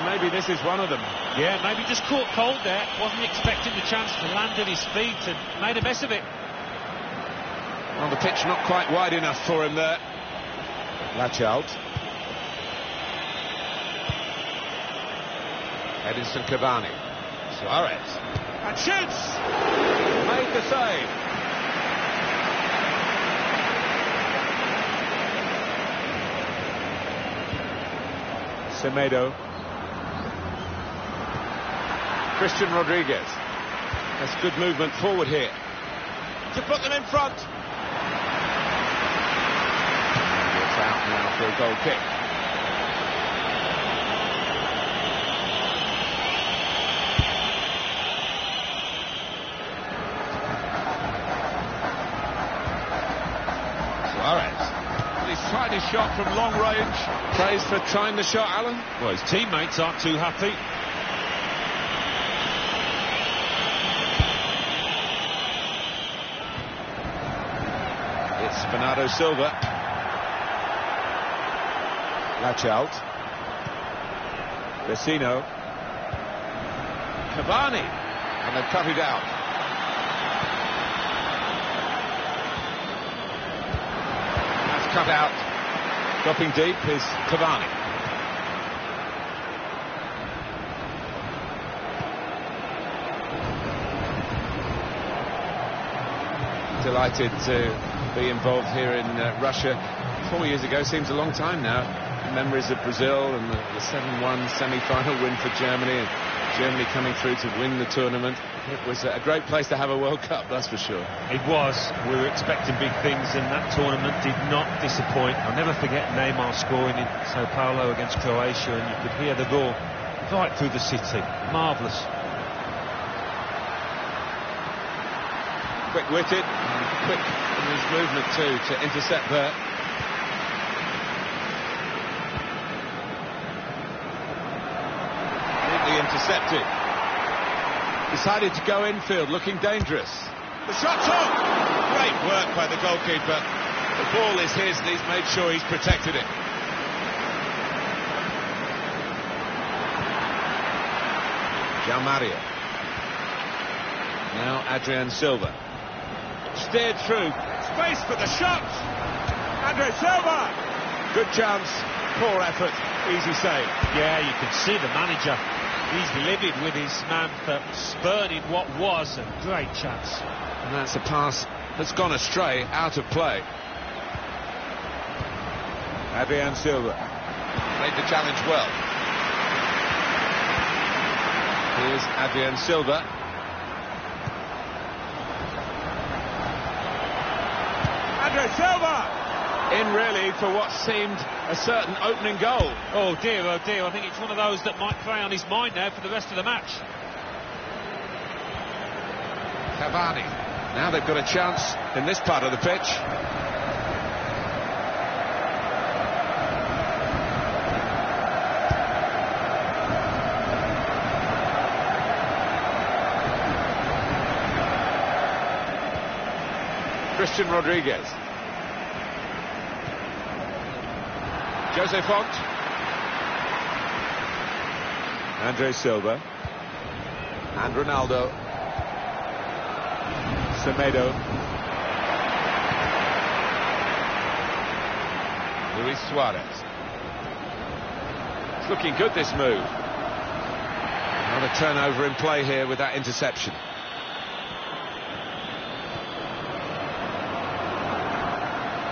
B: Maybe this is one of them.
C: Yeah, maybe just caught cold there. Wasn't expecting the chance to land at his feet and made a mess of it.
B: Well, the pitch not quite wide enough for him there. Lachalt. Edinson Cavani. Suarez. And shoots! Made the save. Semedo. Christian Rodriguez. That's good movement forward here to put them in front. It's out now for a goal kick. Suarez. He's tried his shot from long range. Praised for trying the shot, Alan.
C: Well, his teammates aren't too happy.
B: Bernardo Silva. Lachalt. Vecino. Cavani. And they've cut it out. That's cut out. Dropping deep is Cavani. Delighted to be involved here in Russia. 4 years ago seems a long time now. Memories of Brazil and the 7-1 semi-final win for Germany, and Germany coming through to win the tournament. It was a great place to have a World Cup, that's for sure.
C: It was. We were expecting big things, and that tournament did not disappoint. I'll never forget Neymar scoring in Sao Paulo against Croatia, and you could hear the roar right through the city. Marvellous.
B: Quick-witted and quick in his movement too to intercept there. Neatly intercepted. Decided to go infield, looking dangerous. The shot's on! Great work by the goalkeeper. The ball is his and he's made sure he's protected it. João Mario. Now Adrian Silva. Steered through. Space for the shot. Andre Silva. Good chance. Poor effort. Easy save.
C: Yeah, you can see the manager. He's livid with his man for spurning what was a great chance.
B: And that's a pass that's gone astray, out of play. Adrian Silva. Made the challenge well. Here's Adrian Silva. Andre in really for what seemed a certain opening goal.
C: Oh dear, I think it's one of those that might play on his mind now for the rest of the match.
B: Cavani. Now they've got a chance in this part of the pitch. Christian Rodriguez. Jose Font. Andre Silva. And Ronaldo. Semedo. Luis Suarez. It's looking good, this move. Another turnover in play here with that interception.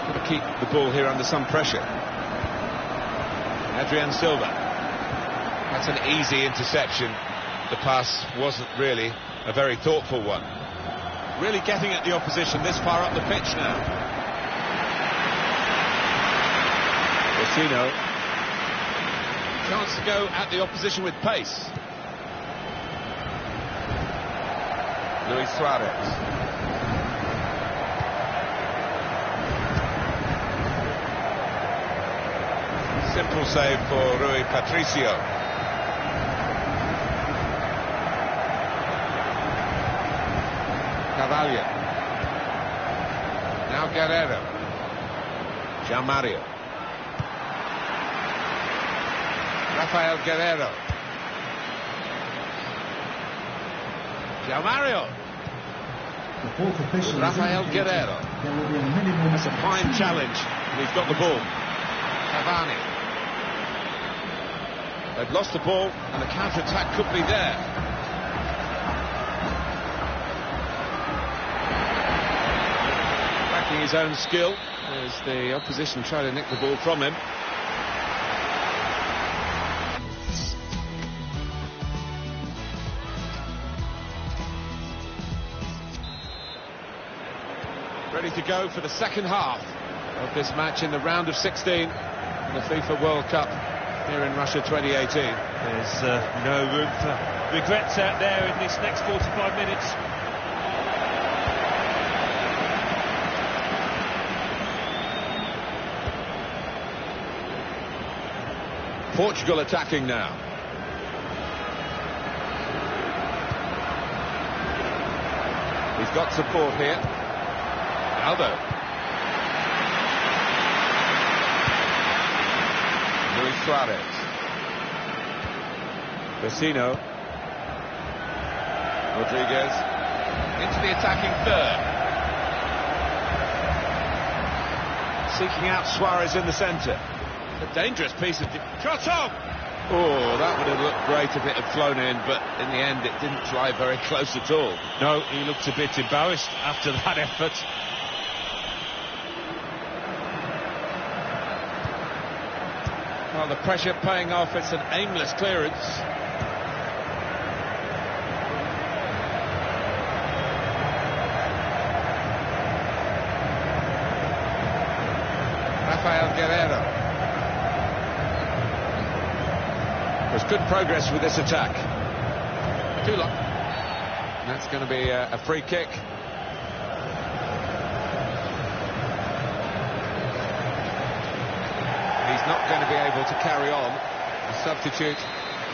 B: Got to keep the ball here under some pressure. Adrian Silva. That's an easy interception. The pass wasn't really a very thoughtful one. Really getting at the opposition this far up the pitch now. Vecino. Chance to go at the opposition with pace. Luis Suarez. Simple save for Rui Patricio. Cavalier. Now Guerrero. Jean Mario. Rafael Guerrero. Jean Mario.
D: The fourth official
B: Rafael Guerrero.
D: There will be a minimum.
B: That's a fine challenge. And he's got the ball. Cavani. They've lost the ball, and the counter-attack could be there. Backing his own skill as the opposition try to nick the ball from him. Ready to go for the second half of this match in the round of 16 in the FIFA World Cup here in Russia 2018.
C: There's no room for regrets out there in this next 45 minutes.
B: Portugal attacking now. He's got support here. Aldo. Luis Suarez. Vecino. Rodriguez. Into the attacking third. Seeking out Suarez in the centre. A dangerous piece of... Shot on! Oh, that would have looked great if it had flown in, but in the end it didn't fly very close at all.
C: No, he looked a bit embarrassed after that effort.
B: Well, the pressure paying off. It's an aimless clearance. Rafael Guerrero. There's good progress with this attack. Too long. That's going to be a free kick. He's not going to be able to carry on. The substitute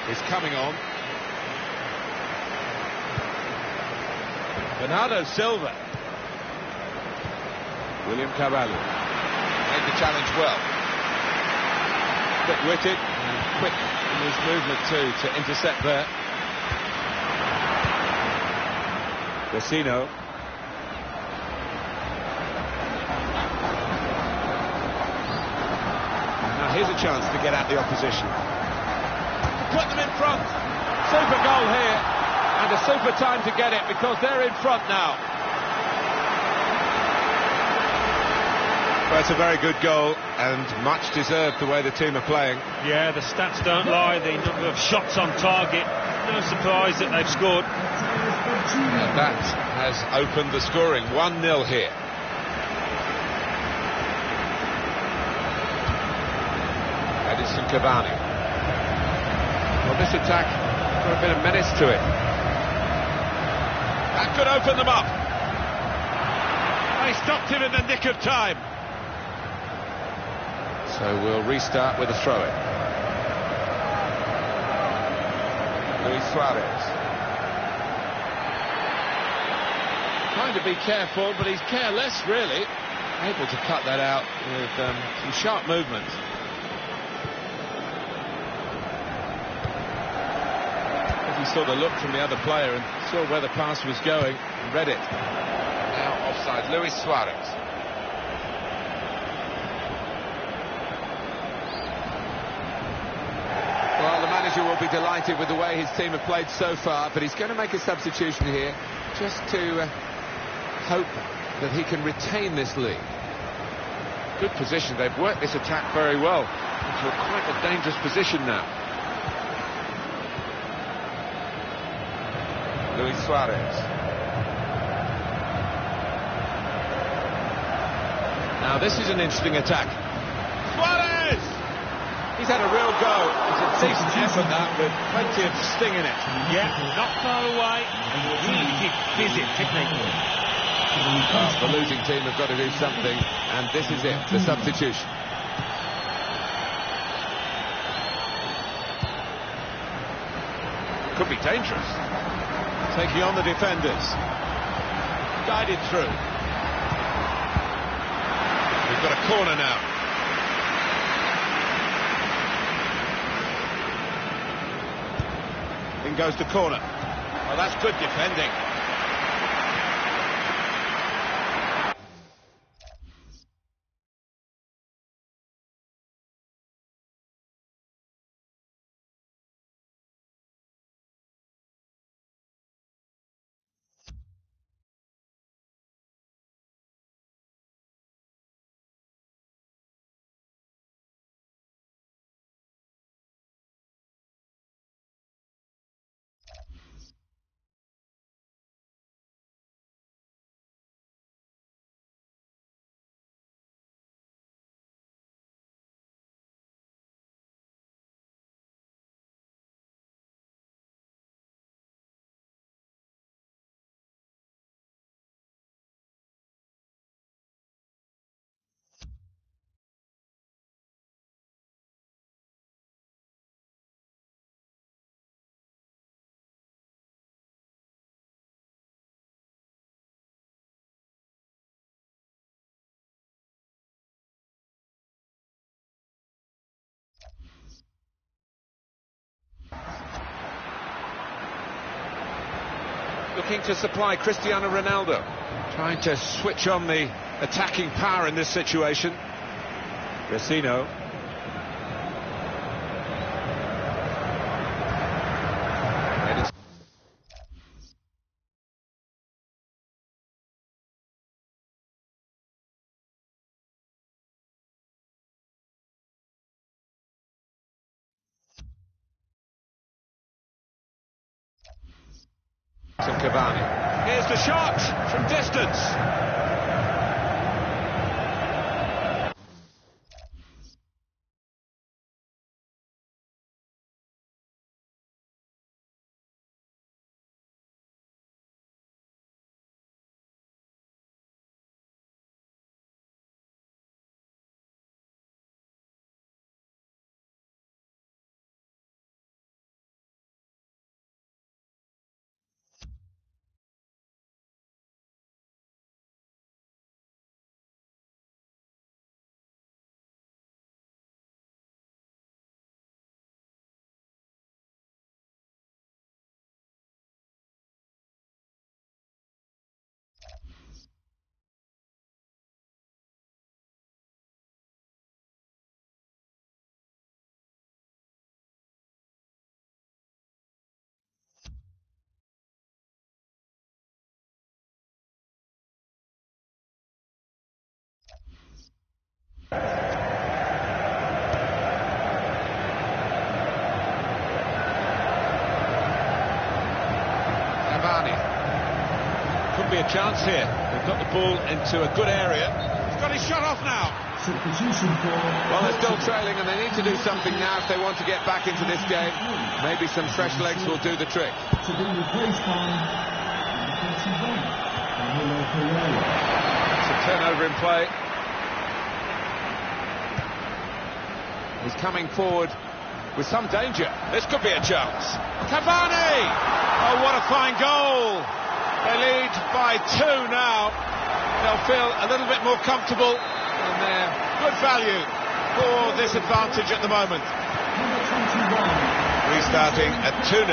B: is coming on. Bernardo Silva. William Carvalho. Made the challenge well. Quick-witted and quick in his movement too to intercept there. Vecino. Now here's a chance to get at the opposition. Put them in front. Super goal here, and a super time to get it because they're in front now. Well, it's a very good goal and much deserved the way the team are playing.
C: Yeah, the stats don't lie. The number of shots on target. No surprise that they've scored.
B: And that has opened the scoring. 1-0 here. Cavani. Well, this attack got a bit of menace to it. That could open them up. They stopped him in the nick of time. So we'll restart with a throw-in. Luis Suarez. Trying to be careful, but he's careless, really. Able to cut that out with some sharp movements. He saw the look from the other player and saw where the pass was going and read it. Now offside, Luis Suarez. Well, the manager will be delighted with the way his team have played so far, but he's going to make a substitution here just to hope that he can retain this lead. Good position, they've worked this attack very well into quite a dangerous position now. Luis Suarez. Now this is an interesting attack. Suarez! He's had a real go. It's a decent effort that, with plenty of sting in it.
C: Yeah, not far away. Really did visit, didn't he?
B: Well, the losing team have got to do something, and this is it, the substitution. Could be dangerous. Taking on the defenders. Guided through. We've got a corner now. In goes the corner. Well, that's good defending. Looking to supply Cristiano Ronaldo. Trying to switch on the attacking power in this situation. Vecino. To Cavani. Here's the shot from distance. Could be a chance here. They've got the ball into a good area. He's got his shot off now.
D: Substitution for...
B: Well, they're still trailing and they need to do something now if they want to get back into this game. Maybe some fresh legs will do the trick.
D: To be replaced by number 21,
B: It's a turnover in play. He's coming forward with some danger. This could be a chance. Cavani! Oh, what a fine goal! They lead by 2 now. They'll feel a little bit more comfortable. And they're good value for this advantage at the moment. Restarting at 2-0.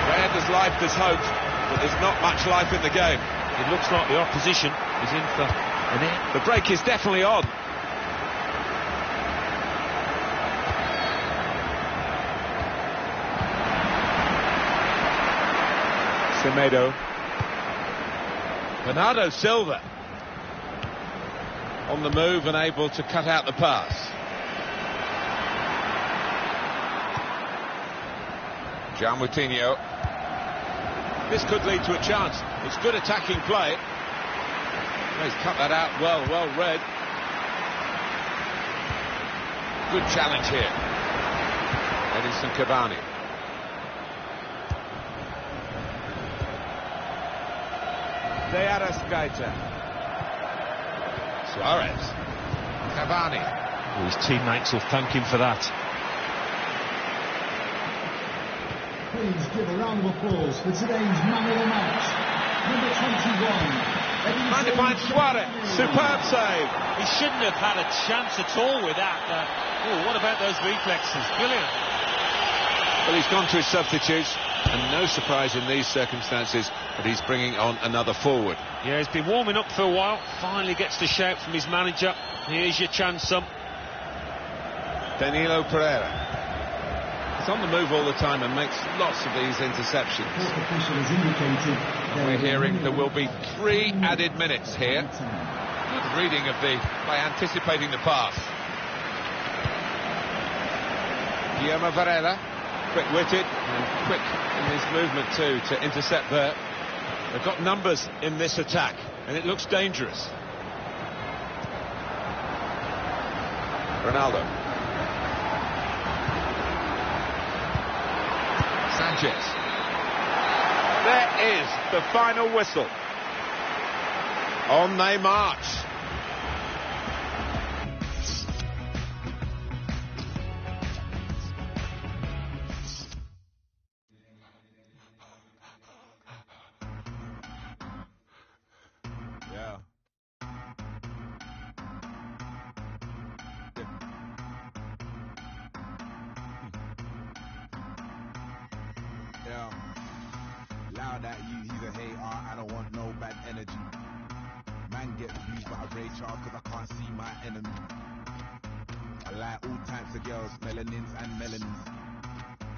B: Where there's life, there's hope, but there's not much life in the game.
C: It looks like the opposition is in for an hit.
B: The break is definitely on. Semedo. Bernardo Silva on the move and able to cut out the pass. Gian Moutinho. This could lead to a chance. It's good attacking play. He's cut that out well read. Good challenge here. Edinson Cavani. De Arrascaeta. Suarez. Cavani.
C: His teammates will thank him for that.
D: please give a round of applause for today's man of the match, number 21.
B: Trying to find Suarez. Superb save.
C: He shouldn't have had a chance at all with that. What about those reflexes? Brilliant.
B: Well, he's gone to his substitutes, and no surprise in these circumstances that he's bringing on another forward.
C: Yeah, he's been warming up for a while. Finally gets the shout from his manager. Here's your chance, son.
B: Danilo Pereira. He's on the move all the time and makes lots of these interceptions. We're hearing there will be 3 added minutes here. Good reading of by anticipating the pass. Guillermo Varela, quick-witted and quick in his movement too to intercept there. They've got numbers in this attack and it looks dangerous. Ronaldo. Sanchez. There is the final whistle. On they march. Yeah.
E: Yeah. Loud at you, he's a hater, I don't want no bad energy. Man get views, but I rage hard cause I can't see my enemy. I like all types of girls, melanins and melanins.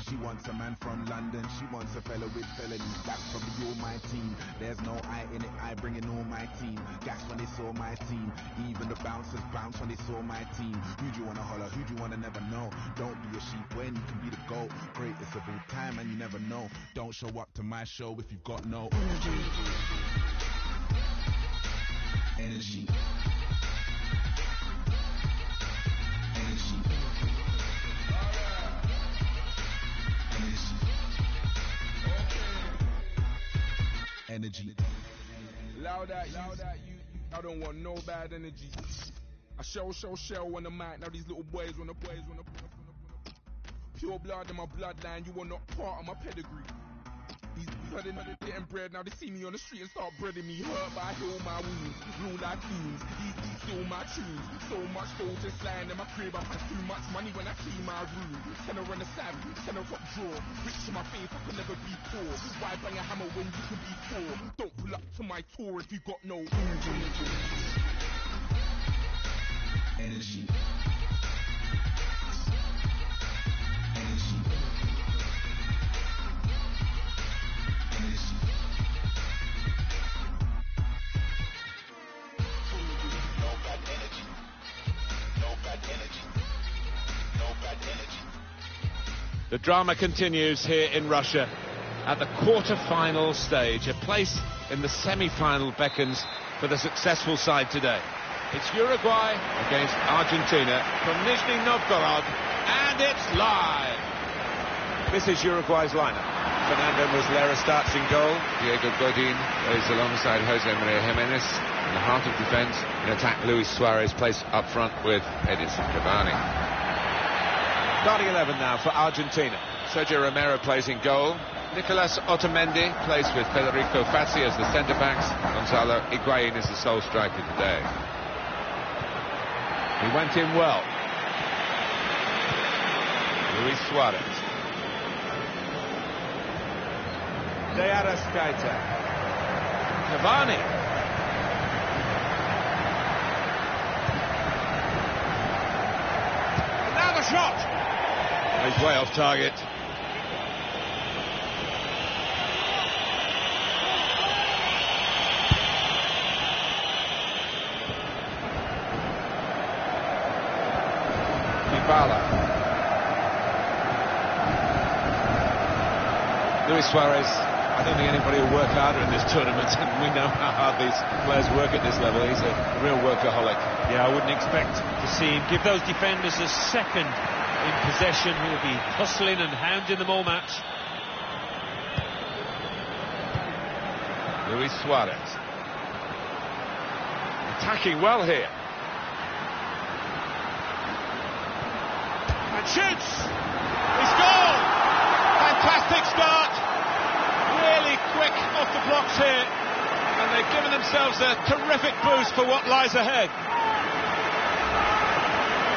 E: She wants a man from London, she wants a fella with felonies. That's probably all my team, there's no I in it, I bring in all my team. Gas when they saw my team, even the bouncers bounce when they saw my team. Who do you wanna holler, who do you wanna never know? Don't be a sheep when you can be the GOAT. Greatest of all time and you never know. Don't show up to my show if you've got no energy. Energy. Energy. Loud at you, I don't want no bad energy. I shell on the mic, now these little boys wanna pure blood in my bloodline, you are not part of my pedigree. These flooding getting bread, now they see me on the street and start breading me. Hurt but I heal my wounds, rule like fiends, easy steal my tunes. So much gold just lying in my crib, I have too much money when I clean my room. Tenor on the side, tenor top drawer, rich to my faith, I can never be poor. Why bang a hammer when you can be poor? Don't pull up to my tour if you got no energy. Energy.
B: The drama continues here in Russia at the quarter-final stage, a place in the semi-final beckons for the successful side today. It's Uruguay against Argentina from Nizhny Novgorod, and it's live. This is Uruguay's lineup. Fernando Muslera starts in goal.
F: Diego Godin plays alongside Jose Maria Jimenez. In the heart of defence, in attack, Luis Suarez placed up front with Edinson Cavani.
B: Starting 11 now for Argentina.
F: Sergio Romero plays in goal. Nicolas Otamendi plays with Federico Fazzi as the centre-backs. Gonzalo Higuain is the sole striker today.
B: He went in well. Luis Suarez. De Arrascaeta. Cavani. Now the shot. He's way off target. Luis Suarez, I don't think anybody will work harder in this tournament, and we know how hard these players work at this level. He's a real workaholic.
C: Yeah, I wouldn't expect to see him give those defenders a second in possession. He'll be hustling and hounding them all match.
B: Luis Suarez. Attacking well here. And shoots! He's gone! Fantastic start! Really quick off the blocks here. And they've given themselves a terrific boost for what lies ahead.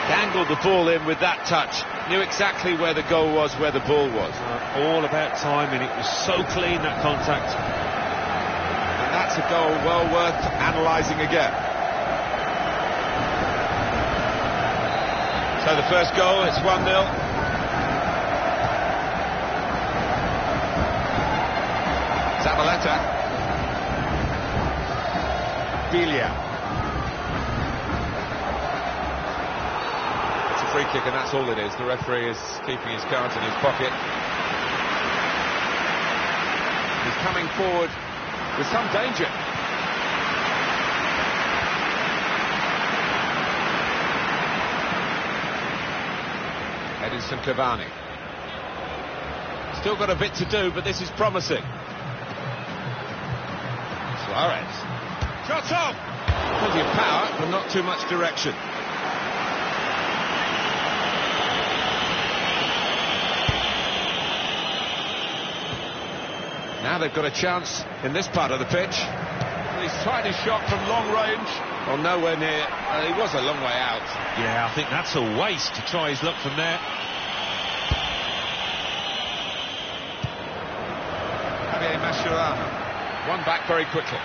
B: Dangled the ball in with that touch. Knew exactly where the goal was, where the ball was.
C: All about timing. It was so clean, that contact.
B: And that's a goal well worth analysing again. So the first goal, it's 1-0. Zabaleta. Delia. It's a free kick, and that's all it is. The referee is keeping his cards in his pocket. He's coming forward with some danger. Edinson Cavani. Still got a bit to do, but this is promising. Suarez. Shot off! Plenty of power, but not too much direction. Now they've got a chance in this part of the pitch. He's tried his shot from long range. Well, nowhere near. He was a long way out.
C: Yeah, I think that's a waste to try his luck from there.
B: Javier Mascherano. One back very quickly.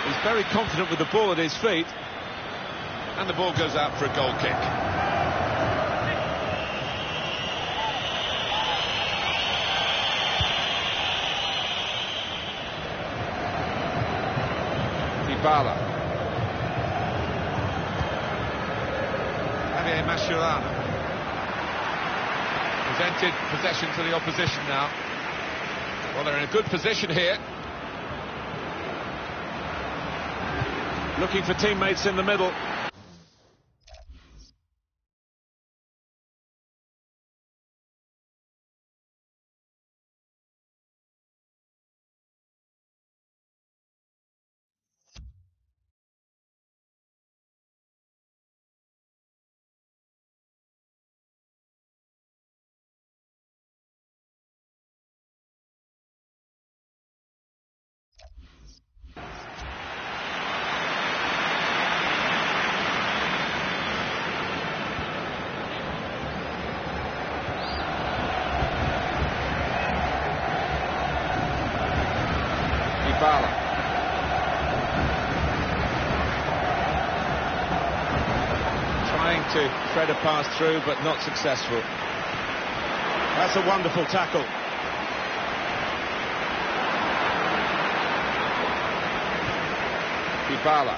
B: He's very confident with the ball at his feet. And the ball goes out for a goal kick. Dybala. Javier Mascherano. Presented possession to the opposition now. Well, they're in a good position here. Looking for teammates in the middle. Dybala. Trying to thread a pass through, but not successful. That's a wonderful tackle. Dybala.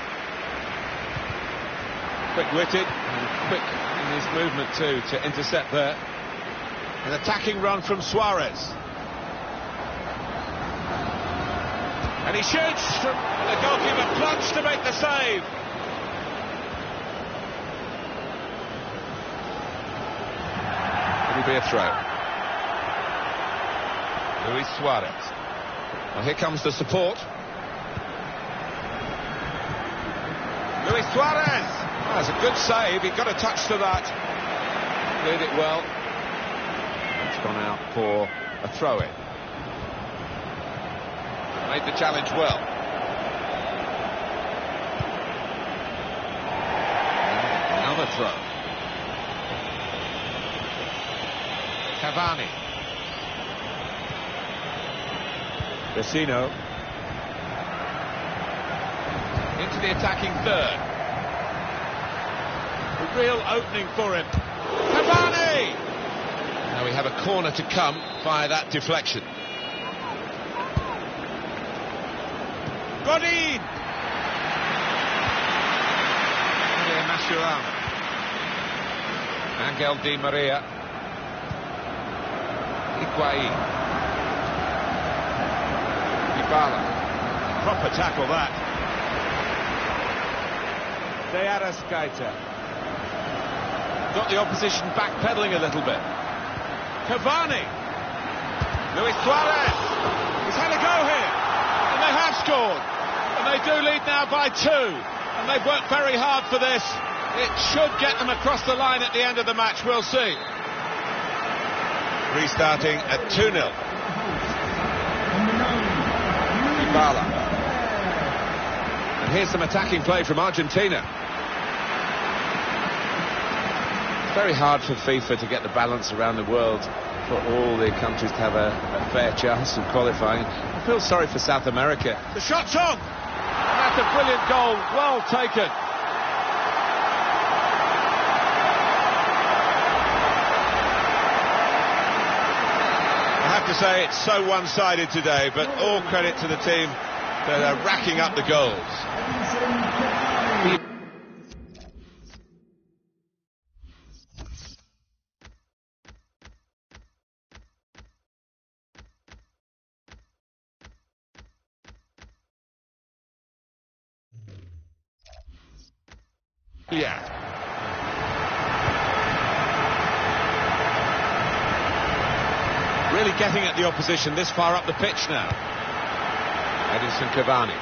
B: Quick-witted and quick in his movement too to intercept there. An attacking run from Suarez. And he shoots from the goalkeeper, plunged to make the save.
F: It'll be a throw. Luis Suarez. Well, here comes the support. Luis Suarez! Oh, that's a good save. He got a touch to that. Cleared it well. It's gone out for a throw-in. Made the challenge well. Another throw. Cavani. Vecino. Into the attacking third. A real opening for him. Cavani! Now we have a corner to come via that deflection. Godin! Mascherano. Angel Di Maria. Higuain. Dybala.
B: Proper tackle that.
F: De Arrascaeta. Got the opposition backpedaling a little bit. Cavani. Luis Suarez.
B: He's had a go here. And they have scored. And they do lead now by 2. And they've worked very hard for this. It should get them across the line at the end of the match. We'll see.
F: Restarting at 2-0. Dybala. And here's some attacking play from Argentina. It's very hard for FIFA to get the balance around the world for all the countries to have a fair chance of qualifying. I feel sorry for South America.
B: The shot's on! And that's a brilliant goal. Well taken. I have to say it's so one-sided today, but all credit to the team that are racking up the goals.
F: Yeah.
B: Really getting at the opposition this far up the pitch now.
F: Edinson Cavani.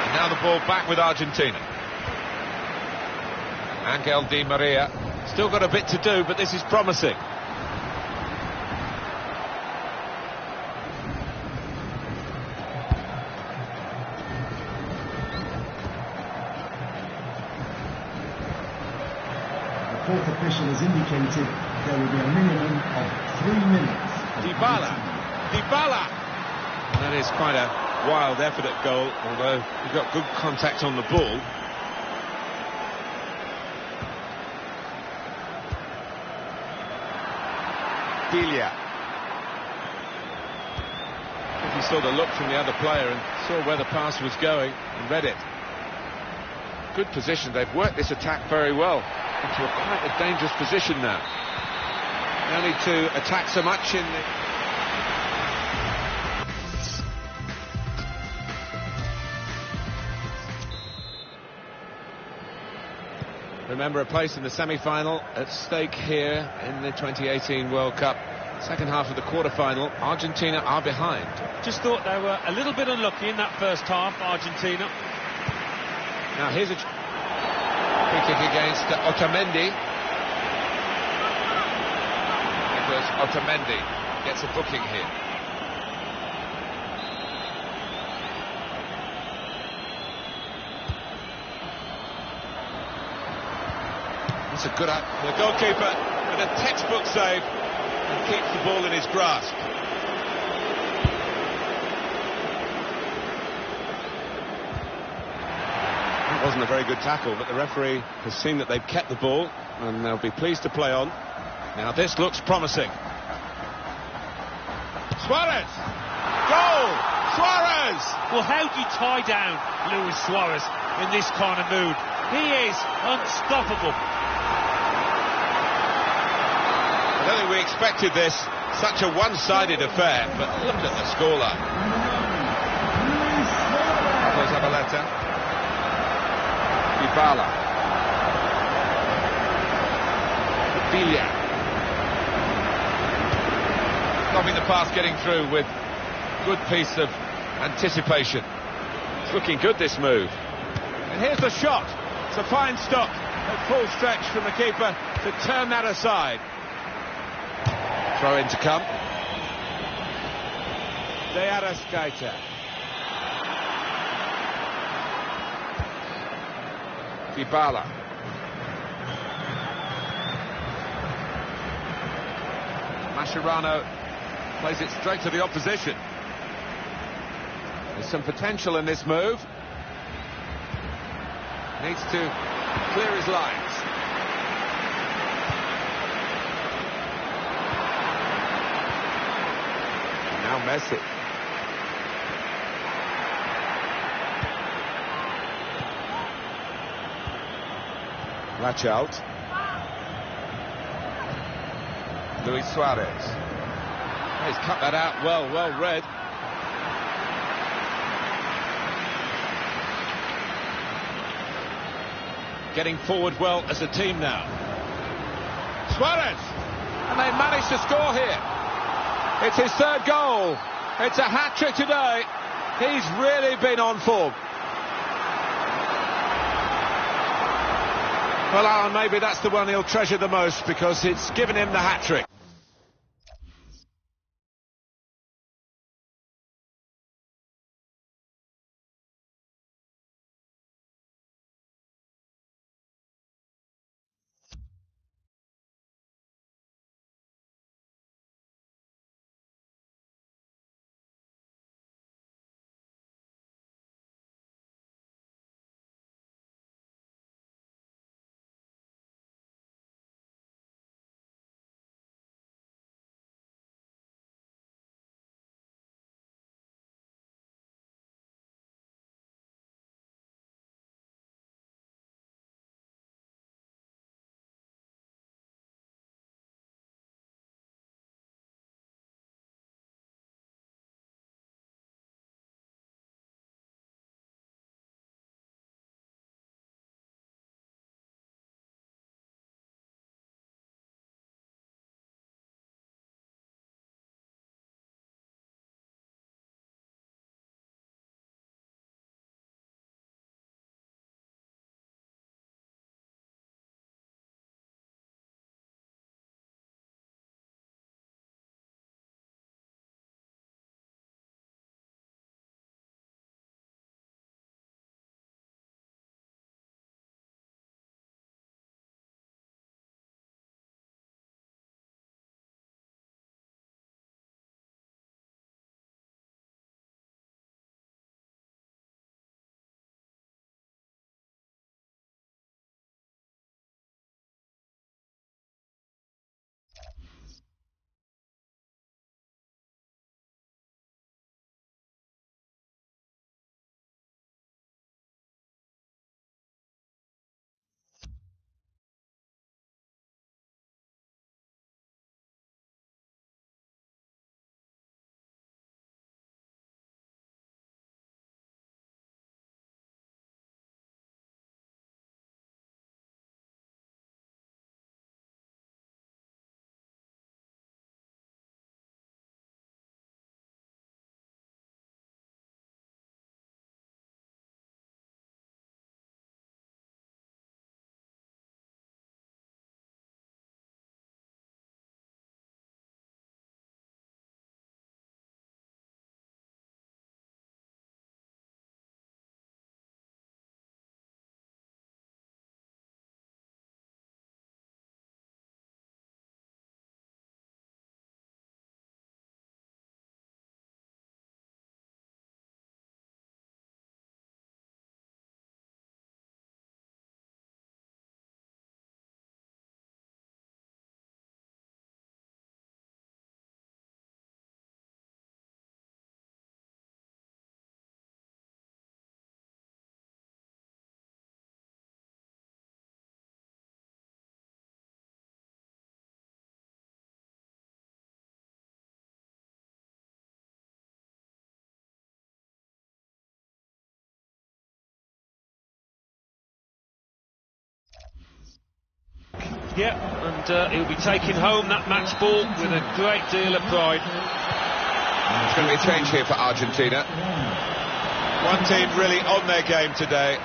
F: And now the ball back with Argentina. Angel Di Maria.
B: Still got a bit to do, but this is promising.
D: The fourth official has indicated there will be a minimum of 3 minutes.
B: Dybala.
F: That is quite a wild effort at goal, although he got good contact on the ball. Delia.
B: I think he saw the look from the other player and saw where the pass was going and read it.
F: Good position. They've worked this attack very well into a quite a dangerous position now. No need to attack so much in the... Remember, a place in the semi-final at stake here in the 2018 World Cup. Second half of the quarter-final, Argentina are behind.
C: Just thought they were a little bit unlucky in that first half, Argentina.
F: Now here's a free kick against Otamendi. Nicolas Otamendi gets a booking here. That's a good...
B: The goalkeeper with a textbook save and keeps the ball in his grasp.
F: It wasn't a very good tackle, but the referee has seen that they've kept the ball and they'll be pleased to play on.
B: Now this looks promising. Suarez! Goal! Suarez!
C: Well, how do you tie down Luis Suarez in this kind of mood? He is unstoppable.
F: A I don't think we expected this, such a one-sided affair, but look at the scoreline. There's Abaleta. Dybala. Villa. Stopping the pass getting through with good piece of anticipation. It's looking good, this move. And here's the shot. It's a fine stop at full stretch from the keeper to turn that aside. Throw in to come. De Arrascaeta. Dybala. Mascherano plays it straight to the opposition. There's some potential in this move. Needs to clear his lines. Now Messi. Latch out. Luis Suarez. He's cut that out well read. Getting forward well as a team now. Suarez! And they managed to score here. It's his third goal. It's a hat-trick today. He's really been on form. Well, Alan, maybe that's the one he'll treasure the most because it's given him the hat-trick.
C: Yeah, and he'll be taking home that match ball with a great deal of pride.
F: There's going to be a change here for Argentina. One team really on their game today,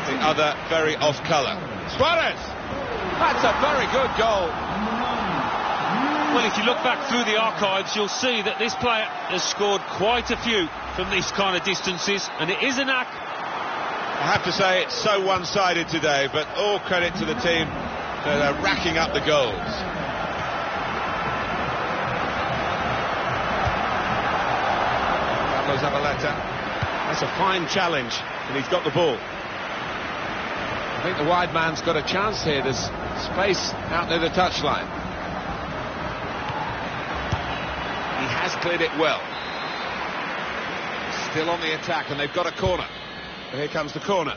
F: the other very off colour. Suarez! That's a very good goal.
C: Well, if you look back through the archives, you'll see that this player has scored quite a few from these kind of distances, and it is a knack.
F: I have to say it's so one-sided today, but all credit to the team that are racking up the goals. Carlos Zabaleta. That's a fine challenge, and he's got the ball. I think the wide man's got a chance here. There's space out near the touchline. He has cleared it well. Still on the attack, and they've got a corner. And here comes the corner.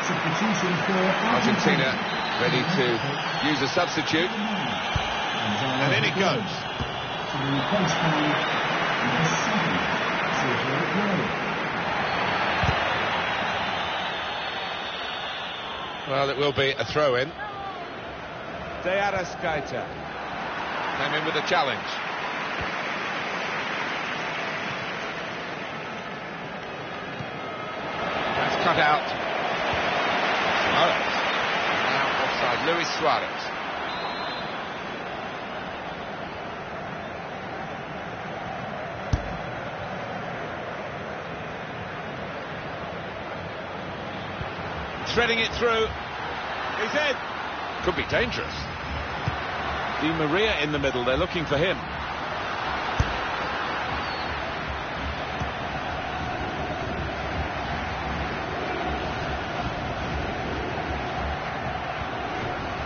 F: Argentina ready to use a substitute. And in it goes. Well, it will be a throw-in. De Arrascaeta came in with a challenge. That's cut out. Suarez. Now offside, Luis Suarez. Threading it through. He's in. Could be dangerous. Di Maria in the middle, they're looking for him.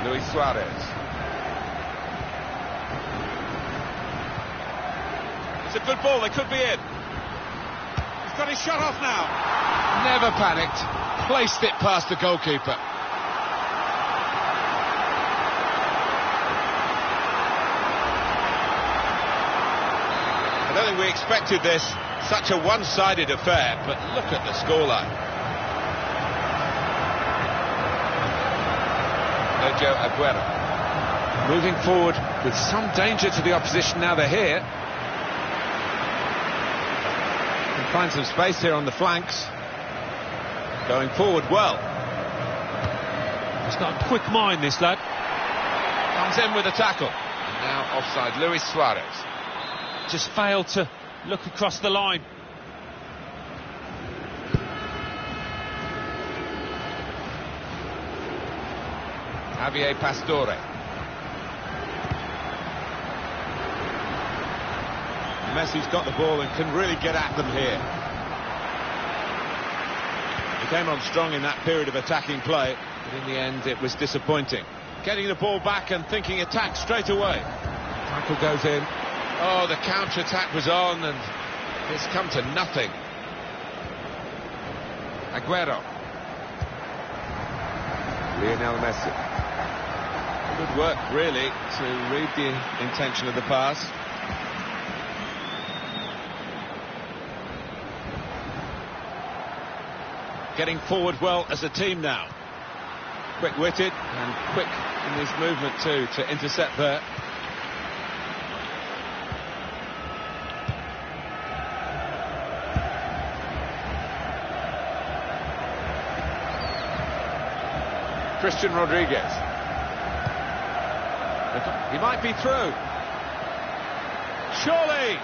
F: Luis Suarez. It's a good ball, they could be in. He's got his shot off now. Never panicked. Placed it past the goalkeeper. I don't think we expected this, such a one-sided affair, but look at the scoreline. Sergio Aguero. Moving forward with some danger to the opposition now they're here. Can find some space here on the flanks. Going forward well.
C: He's got a quick mind, this lad.
F: Comes in with a tackle. Now offside, Luis Suarez.
C: Just failed to look across the line.
F: Javier Pastore. Messi's got the ball and can really get at them here. He came on strong in that period of attacking play, but in the end it was disappointing. Getting the ball back and thinking attack straight away. Tackle goes in. Oh, the counter-attack was on and it's come to nothing. Aguero. Lionel Messi. Good work, really, to read the intention of the pass. Getting forward well as a team now. Quick-witted and quick in his movement too to intercept there. Christian Rodriguez. He might be through. Surely!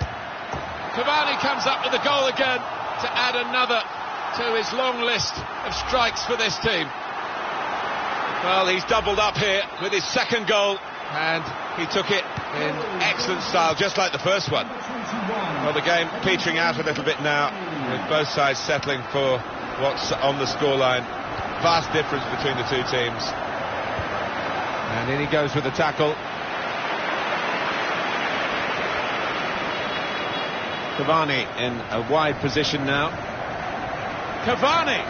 F: Cavani comes up with a goal again to add another to his long list of strikes for this team. Well, he's doubled up here with his second goal, and he took it in excellent style, just like the first one. Well, the game petering out a little bit now, with both sides settling for what's on the scoreline. Vast difference between the two teams. And in he goes with the tackle. Cavani in a wide position now. Cavani!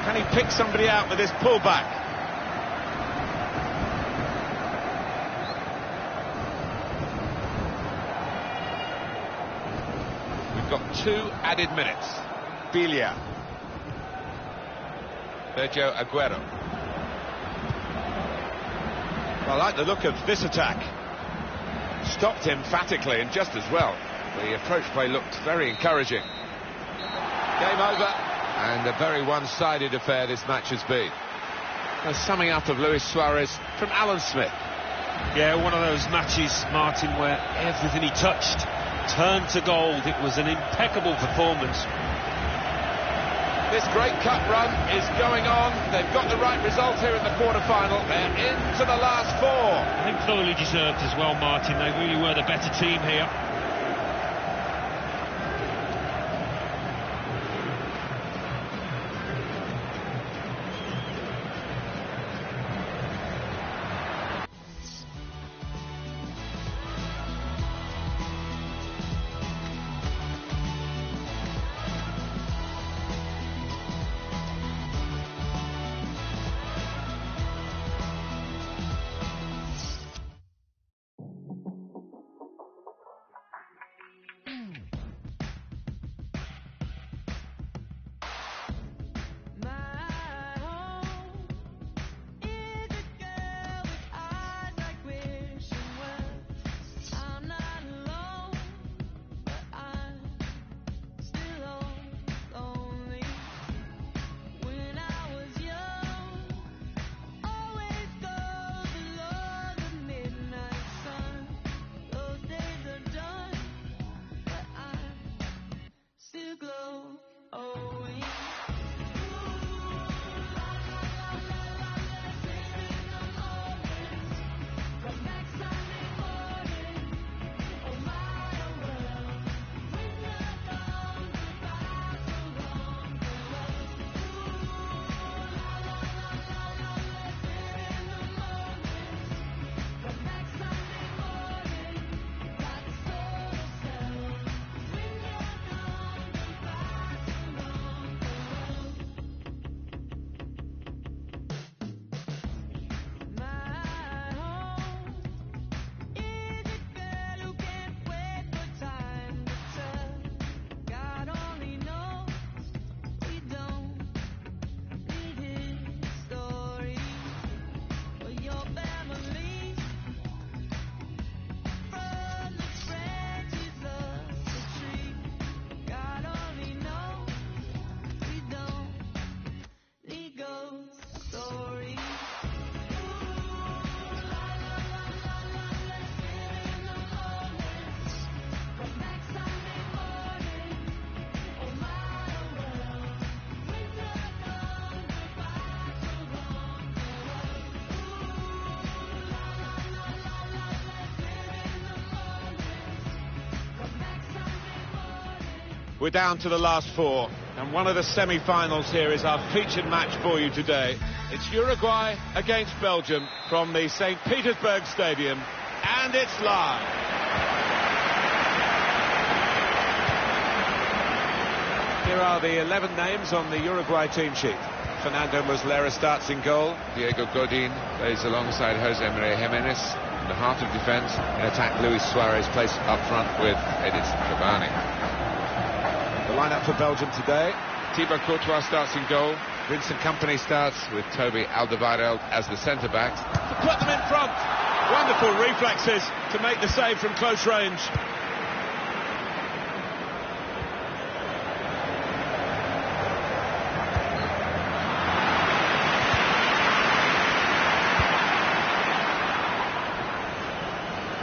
F: Can he pick somebody out with his pullback? We've got 2 added minutes. Biglia. Sergio Aguero. Well, I like the look of this attack. Stopped emphatically and just as well. The approach play looked very encouraging. Game over, and a very one-sided affair this match has been. A summing up of Luis Suarez from Alan Smith.
C: Yeah, one of those matches, Martin, where everything he touched turned to gold. It was an impeccable performance.
F: This great cup run is going on. They've got the right result here in the quarter-final. They're into the last four.
C: I think thoroughly deserved as well, Martin. They really were the better team here.
F: We're down to the last four, and one of the semi-finals here is our featured match for you today. It's Uruguay against Belgium from the St. Petersburg Stadium, and it's live. Here are the 11 names on the Uruguay team sheet. Fernando Muslera starts in goal.
G: Diego Godin plays alongside Jose Maria Jimenez. In the heart of defence, in attack, Luis Suarez plays up front with Edison Cavani.
F: The lineup for Belgium today.
G: Thibaut Courtois starts in goal.
F: Vincent Kompany starts
G: with Toby Alderweireld as the centre-back.
F: Put them in front. Wonderful reflexes to make the save from close range.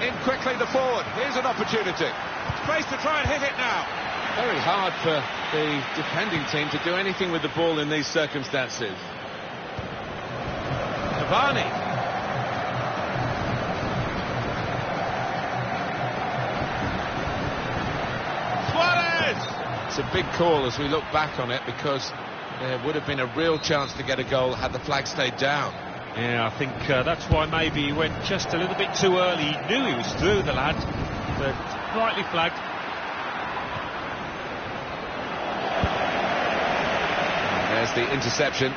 F: In quickly the forward. Here's an opportunity. Space to try and hit it now.
G: Very hard for the defending team to do anything with the ball in these circumstances.
F: Cavani. Suarez!
G: It's a big call as we look back on it, because there would have been a real chance to get a goal had the flag stayed down.
C: Yeah, I think that's why maybe he went just a little bit too early. He knew he was through, the lad, but rightly flagged.
G: There's the interception.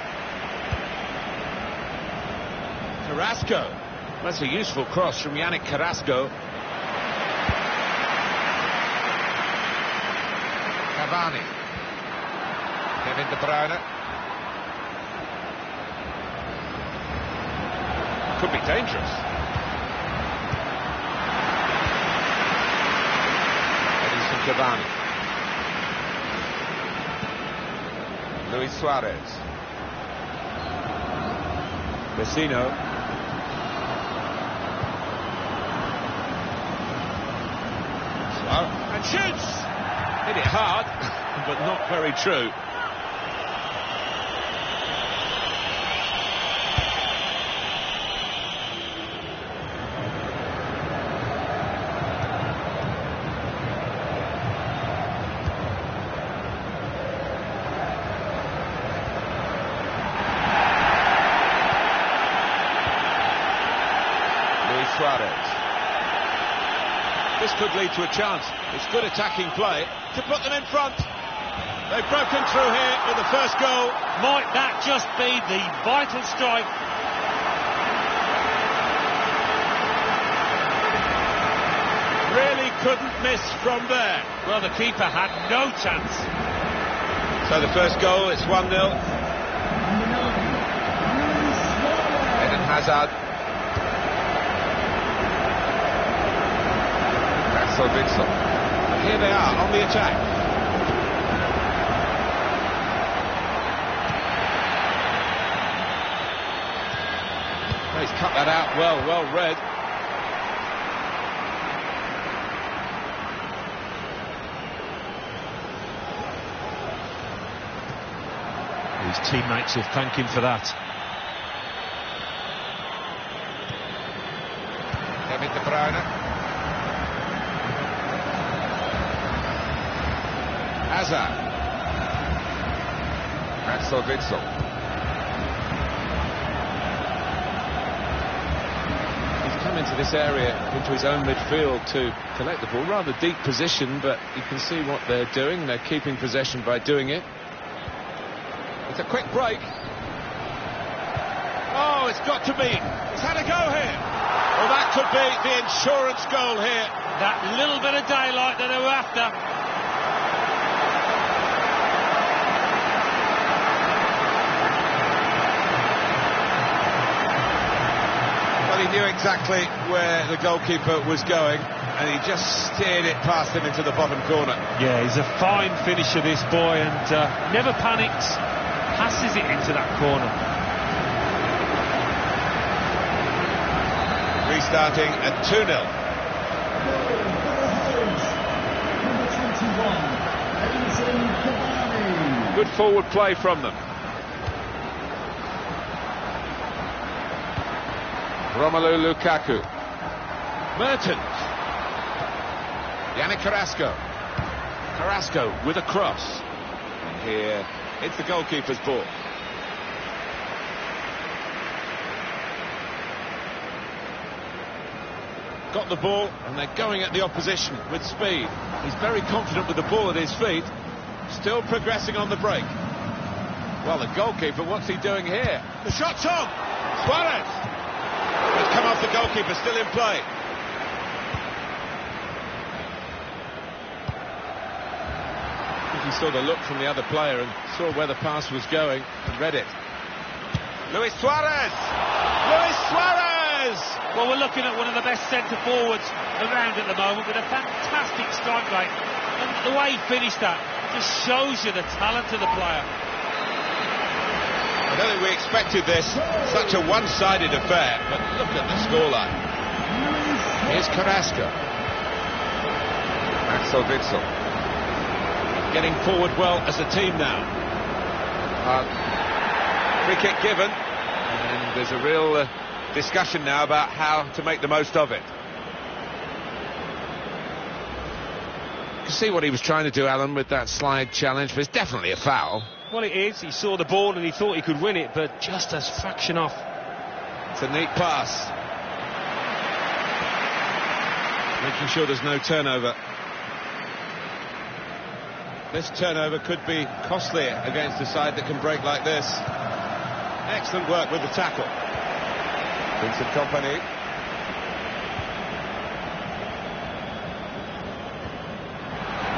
F: Carrasco. That's a useful cross from Yannick Carrasco.
G: Cavani. Kevin De Bruyne.
F: Could be dangerous.
G: Cavani. Luis Suarez.
B: Vecino.
F: And shoots! Hit it hard, but not very true.
G: Suarez.
F: This could lead to a chance. It's good attacking play to put them in front. They've broken through here with the first goal.
C: Might that just be the vital strike?
F: Really couldn't miss from there.
C: Well, the keeper had no chance.
F: So the first goal, it's 1-0.
G: Eden Hazard.
F: And here they are on the attack. He's cut that out well read.
C: His teammates will thank him for that.
G: Kevin De Bruyne. Hazard. Axel Witsel.
F: He's come into this area, into his own midfield to collect the ball. Rather deep position, but you can see what they're doing. They're keeping possession by doing it. It's a quick break. Oh, it's got to be. He's had a go here. Well, that could be the insurance goal here.
C: That little bit of daylight that they were after.
F: He knew exactly where the goalkeeper was going, and he just steered it past him into the bottom corner.
C: Yeah, he's a fine finisher, this boy, and never panics, passes it into that corner.
F: Restarting at 2-0. Good forward play from them.
G: Romelu Lukaku.
F: Mertens.
G: Yannick Carrasco.
F: Carrasco with a cross. And here, it's the goalkeeper's ball. Got the ball, and they're going at the opposition with speed. He's very confident with the ball at his feet. Still progressing on the break. Well, the goalkeeper, what's he doing here? The shot's on! Suarez! It's come off the goalkeeper, still in play. I think he saw the look from the other player and saw where the pass was going and read it. Luis Suarez! Luis Suarez!
C: Well, we're looking at one of the best centre-forwards around at the moment with a fantastic strike rate. And the way he finished that just shows you the talent of the player.
F: I don't think we expected this, such a one-sided affair, but look at the scoreline. Here's Carrasco.
G: Axel Witsel.
F: Getting forward well as a team now. Free kick given, and there's a real discussion now about how to make the most of it. You can see what he was trying to do, Alan, with that slide challenge, but it's definitely a foul.
C: Well, it is. He saw the ball and he thought he could win it, but just a fraction off.
F: It's a neat pass. Making sure there's no turnover. This turnover could be costly against a side that can break like this. Excellent work with the tackle.
G: Vincent Kompany.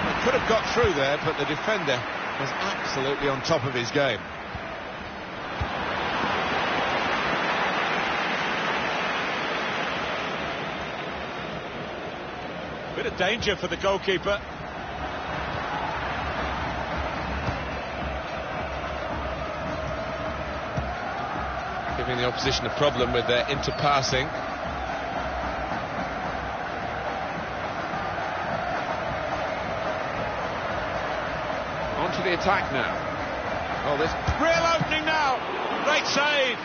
F: They could have got through there, but the defender was absolutely on top of his game. Bit of danger for the goalkeeper. giving the opposition a problem with their interpassing. On to the attack now. Oh, this real opening now. Great save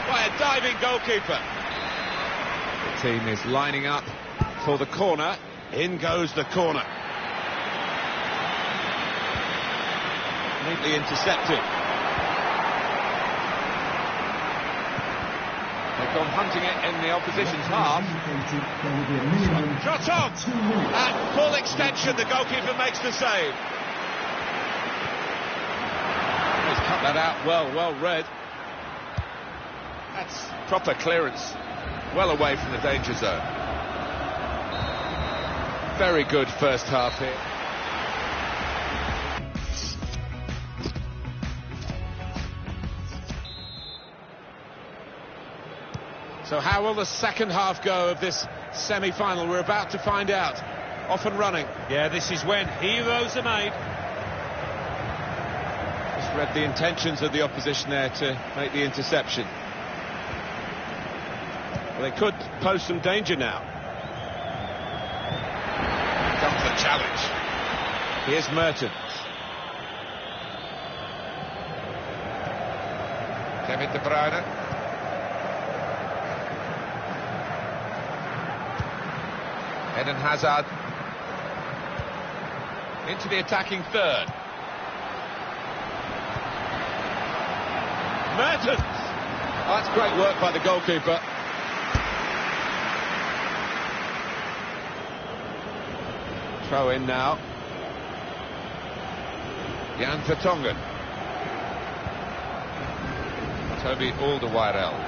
F: by a diving goalkeeper. The team is lining up for the corner. In goes the corner. Neatly intercepted. They've gone hunting it in the opposition's half. Shot on! At full extension, the goalkeeper makes the save. He's cut that out well read. That's proper clearance, well away from the danger zone. Very good first half here. So how will the second half go of this semi-final? We're about to find out. Off and running.
C: Yeah, this is when heroes are made.
F: Just read the intentions of the opposition there to make the interception. Well, they could pose some danger now. Here comes the challenge. Here's Mertens. Kevin De Bruyne. Eden Hazard into the attacking third. Mertens! Oh, that's great work by the goalkeeper. Throw in now. Jan Vertonghen. Toby Alderweireld.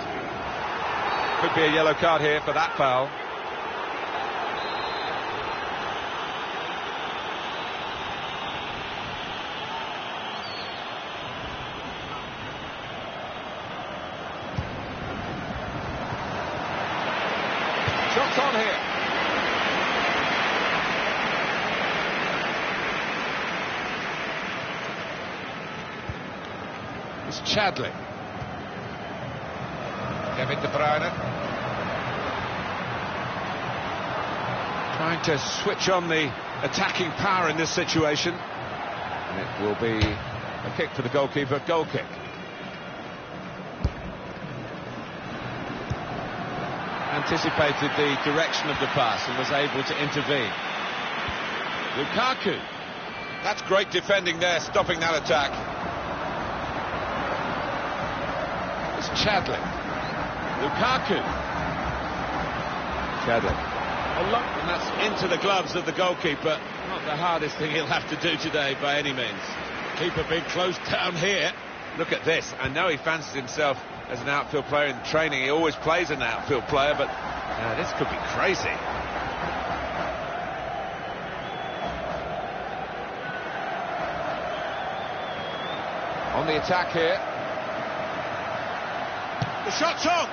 F: Could be a yellow card here for that foul. Shots on here. It's Chadley. Kevin De Bruyne. Trying to switch on the attacking power in this situation. And it will be a kick for the goalkeeper, goal kick. Anticipated the direction of the pass and was able to intervene. Lukaku. That's great defending there, stopping that attack. It's Chadley. Lukaku. Chadley. And that's into the gloves of the goalkeeper. Not the hardest thing he'll have to do today by any means. Keeper being closed down here. Look at this. I know he fancies himself as an outfield player in training. He always plays an outfield player, but this could be crazy. On the attack here. The shot's on!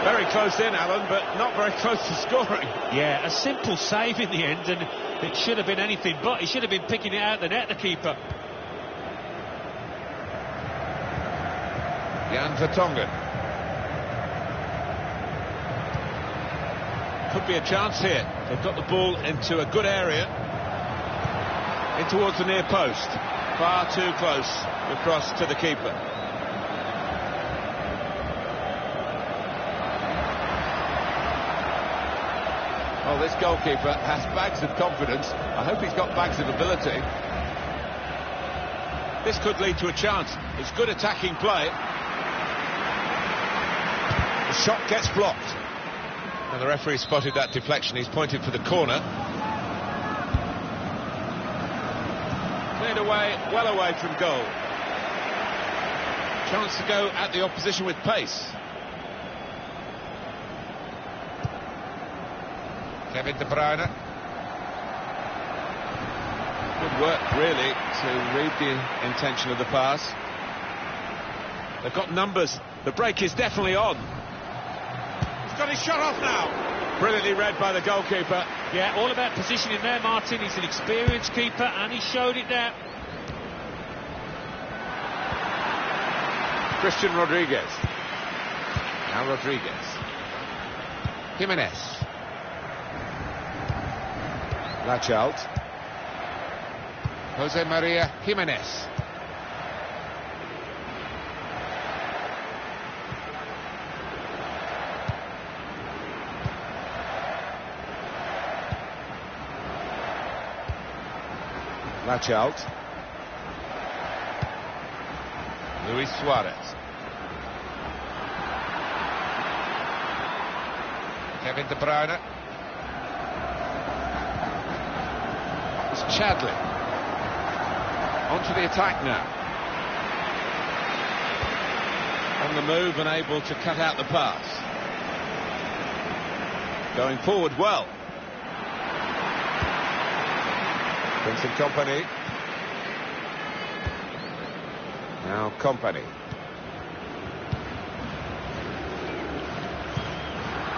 F: Very close in, Alan, but not very close to scoring.
C: Yeah, a simple save in the end, and it should have been anything but. He should have been picking it out of the net, the keeper.
F: Jan Vertonghen. Could be a chance here. They've got the ball into a good area. In towards the near post. Far too close across to the keeper. Well, this goalkeeper has bags of confidence. I hope he's got bags of ability. This could lead to a chance. It's good attacking play. The shot gets blocked. And the referee spotted that deflection. He's pointed for the corner. Cleared away, well away from goal. Chance to go at the opposition with pace. Kevin De Bruyne. Good work, really, to read the intention of the pass. They've got numbers. The break is definitely on. He's got his shot off now. Brilliantly read by the goalkeeper.
C: Yeah, all about positioning there, Martin. He's an experienced keeper, and he showed it there.
F: Christian Rodriguez.
G: Now Rodriguez. Jimenez. Lachelt. Jose Maria Jimenez. Lachelt. Luis Suarez. Kevin De Bruyne. It's Chadley. Onto the attack now.
F: On the move and able to cut out the pass. Going forward well.
G: Vincent Kompany. Now Kompany.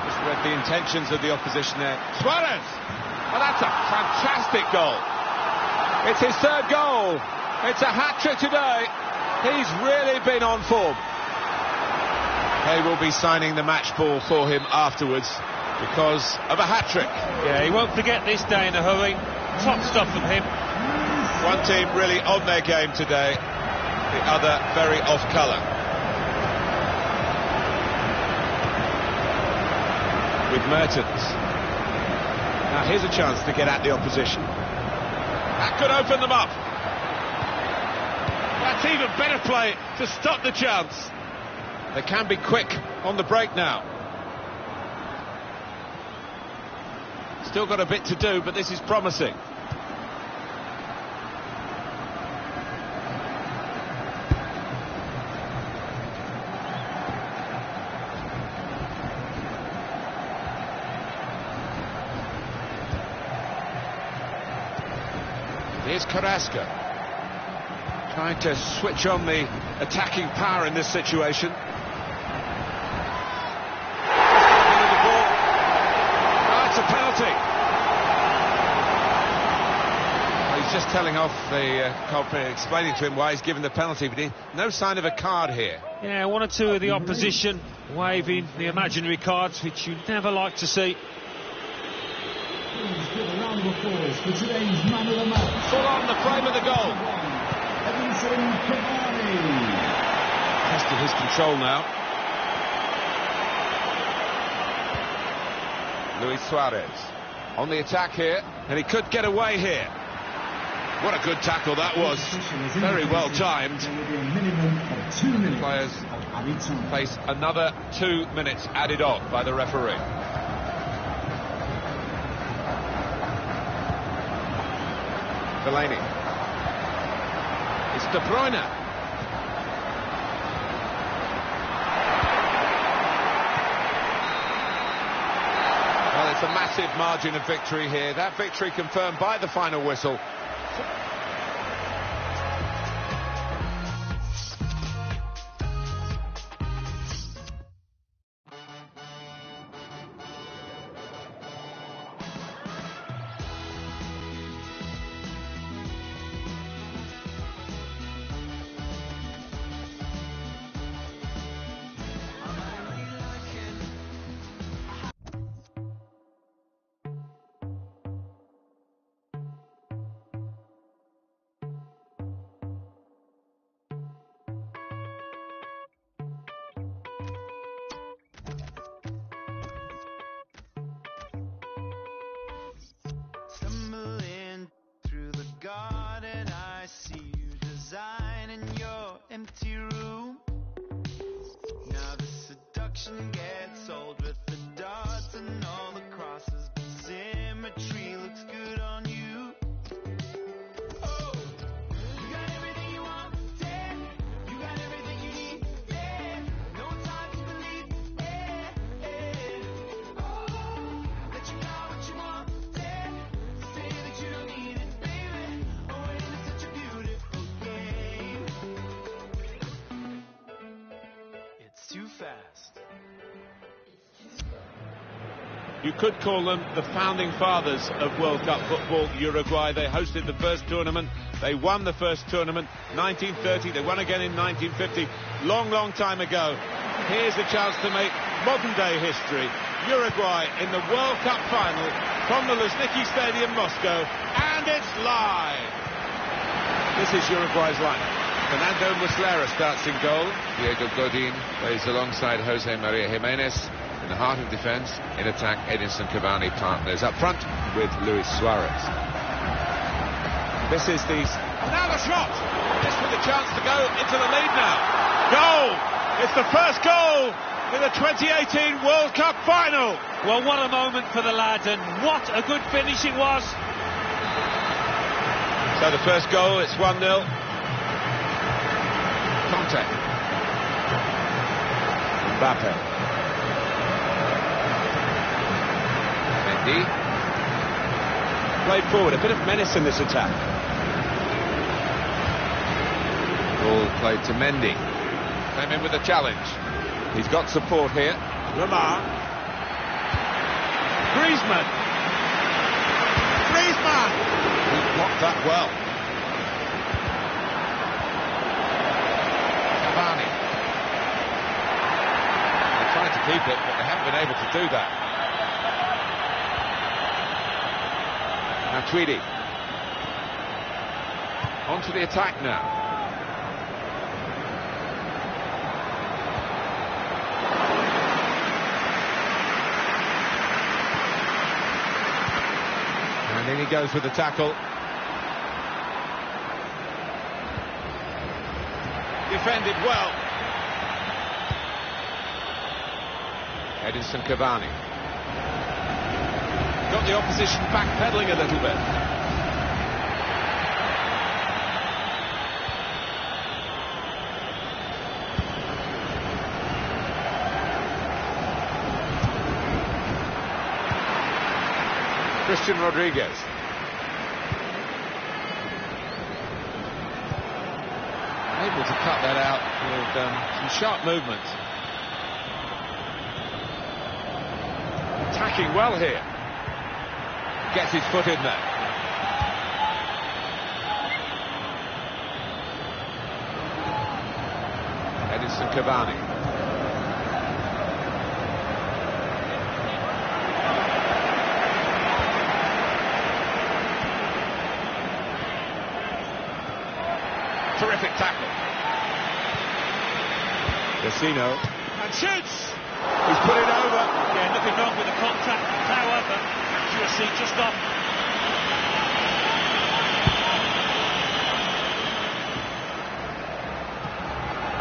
F: Just read the intentions of the opposition there. Suarez! Oh, that's a fantastic goal. It's his third goal. It's a hat-trick today. He's really been on form. They will be signing the match ball for him afterwards because of a hat-trick.
C: Yeah, he won't forget this day in a hurry. Top stuff from him.
F: One team really on their game today, the other very off colour. With Mertens. Now here's a chance to get at the opposition. That could open them up. That's even better play to stop the chance. They can be quick on the break now. Still got a bit to do, but this is promising. Here's Carrasco, trying to switch on the attacking power in this situation. It's a penalty. Well, he's just telling off the company, explaining to him why he's given the penalty, but no sign of a card here.
C: Yeah, one or two of the opposition waving the imaginary cards, which you never like to see.
D: Please give a round of applause for today's man of the match.
F: Full on the frame of the goal.
D: Edinson Cavani.
F: Tested his control now. Luis Suarez on the attack here, and he could get away here. What a good tackle that was. Very well timed.
D: There will be a minimum of 2 minutes.
F: Players
D: of added time.
F: face another 2 minutes added on by the referee. Delaney. It's De Bruyne. Well, it's a massive margin of victory here. That victory confirmed by the final whistle.
A: Stumbling through the garden, I see you designing your empty room. Now the seduction gets old with the darts and all the crosses, but symmetry looks good on you. Oh, you got everything you want, yeah. You got everything you need, yeah. No time to believe, yeah, yeah. Oh, that you got what you want. Say that you don't need it, baby. Oh, ain't it such a beautiful game? It's too fast.
F: You could call them the founding fathers of World Cup football. Uruguay, they hosted the first tournament. They won the first tournament, 1930. They won again in 1950. Long, long time ago. Here's a chance to make
B: modern-day history. Uruguay in the World Cup final from the Luzhniki Stadium, Moscow, and it's live. This is Uruguay's lineup.
G: Fernando Muslera starts in goal. Diego Godin plays alongside Jose Maria Jimenez. In the heart of defence, in attack, Edinson Cavani partners up front with Luis Suarez.
B: This is the... Now the shot! This with a chance to go into the lead now. Goal! It's the first goal in the 2018 World Cup final.
C: Well, what a moment for the lad, and what a good finish it was.
B: So the first goal, it's 1-0.
G: Contact.
B: Mbappe. Played forward, a bit of menace in this attack.
G: Ball played to Mendy. Came in with a challenge.
B: He's got support here. Lamar. Griezmann. He blocked that well.
G: Cavani. They tried to keep it, but they haven't been able to do that.
B: Tweedy. On to the attack now. And in he goes with the tackle. Defended well. Edinson Cavani. Got the opposition backpedaling a little bit. Christian Rodriguez. Able to cut that out with some sharp movements. Attacking well here. Gets his foot in there. Edinson Cavani. Terrific tackle. Vecino. And shoots! He's put it over.
C: Yeah, nothing wrong with the contact. However, accuracy just off.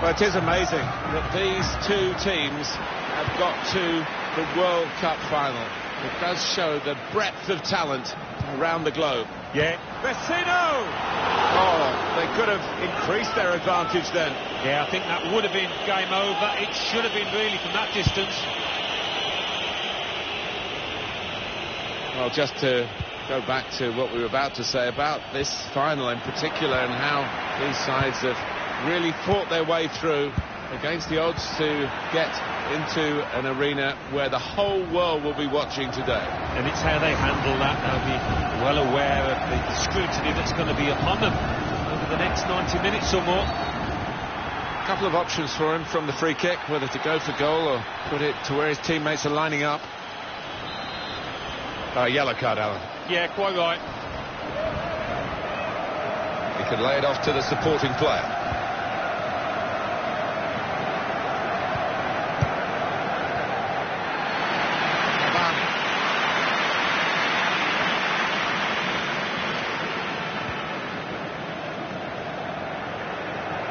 B: Well, it is amazing that these two teams have got to the World Cup final. It does show the breadth of talent around the globe.
C: Yeah.
B: Vecino! Oh, they could have increased their advantage then.
C: Yeah, I think that would have been game over. It should have been really from that distance.
B: Well, just to go back to what we were about to say about this final in particular and how these sides have really fought their way through against the odds to get into an arena where the whole world will be watching today.
C: And it's how they handle that. They'll be well aware of the scrutiny that's going to be upon them over the next 90 minutes or more.
B: A couple of options for him from the free kick, whether to go for goal or put it to where his teammates are lining up. Yellow card, Alan.
C: Yeah, quite right.
B: He could lay it off to the supporting player.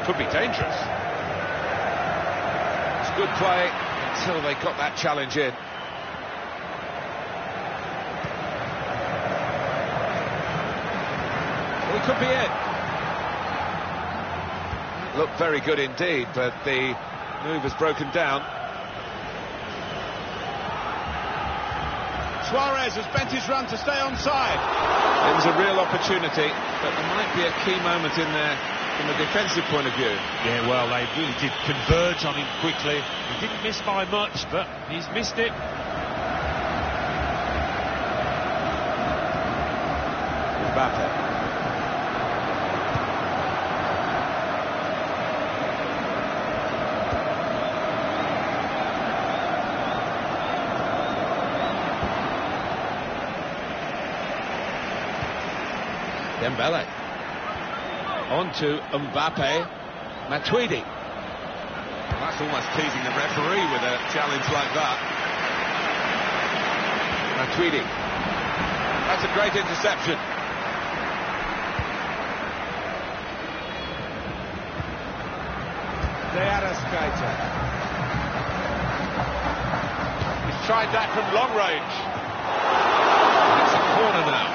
B: Could be dangerous. It's good play until they got that challenge in. Well, it could be it. Looked very good indeed, but the move has broken down. Suarez has bent his run to stay onside. It was a real opportunity, but there might be a key moment in there from a defensive point of view.
C: Yeah, well, they really did converge on him quickly. He didn't miss by much, but he's missed it.
B: Mbappe.
F: Dembele. On to Mbappe. Matuidi. Well, that's almost teasing the referee with a challenge like that. Matuidi. That's a great interception. He's tried that from long range. It's a corner now.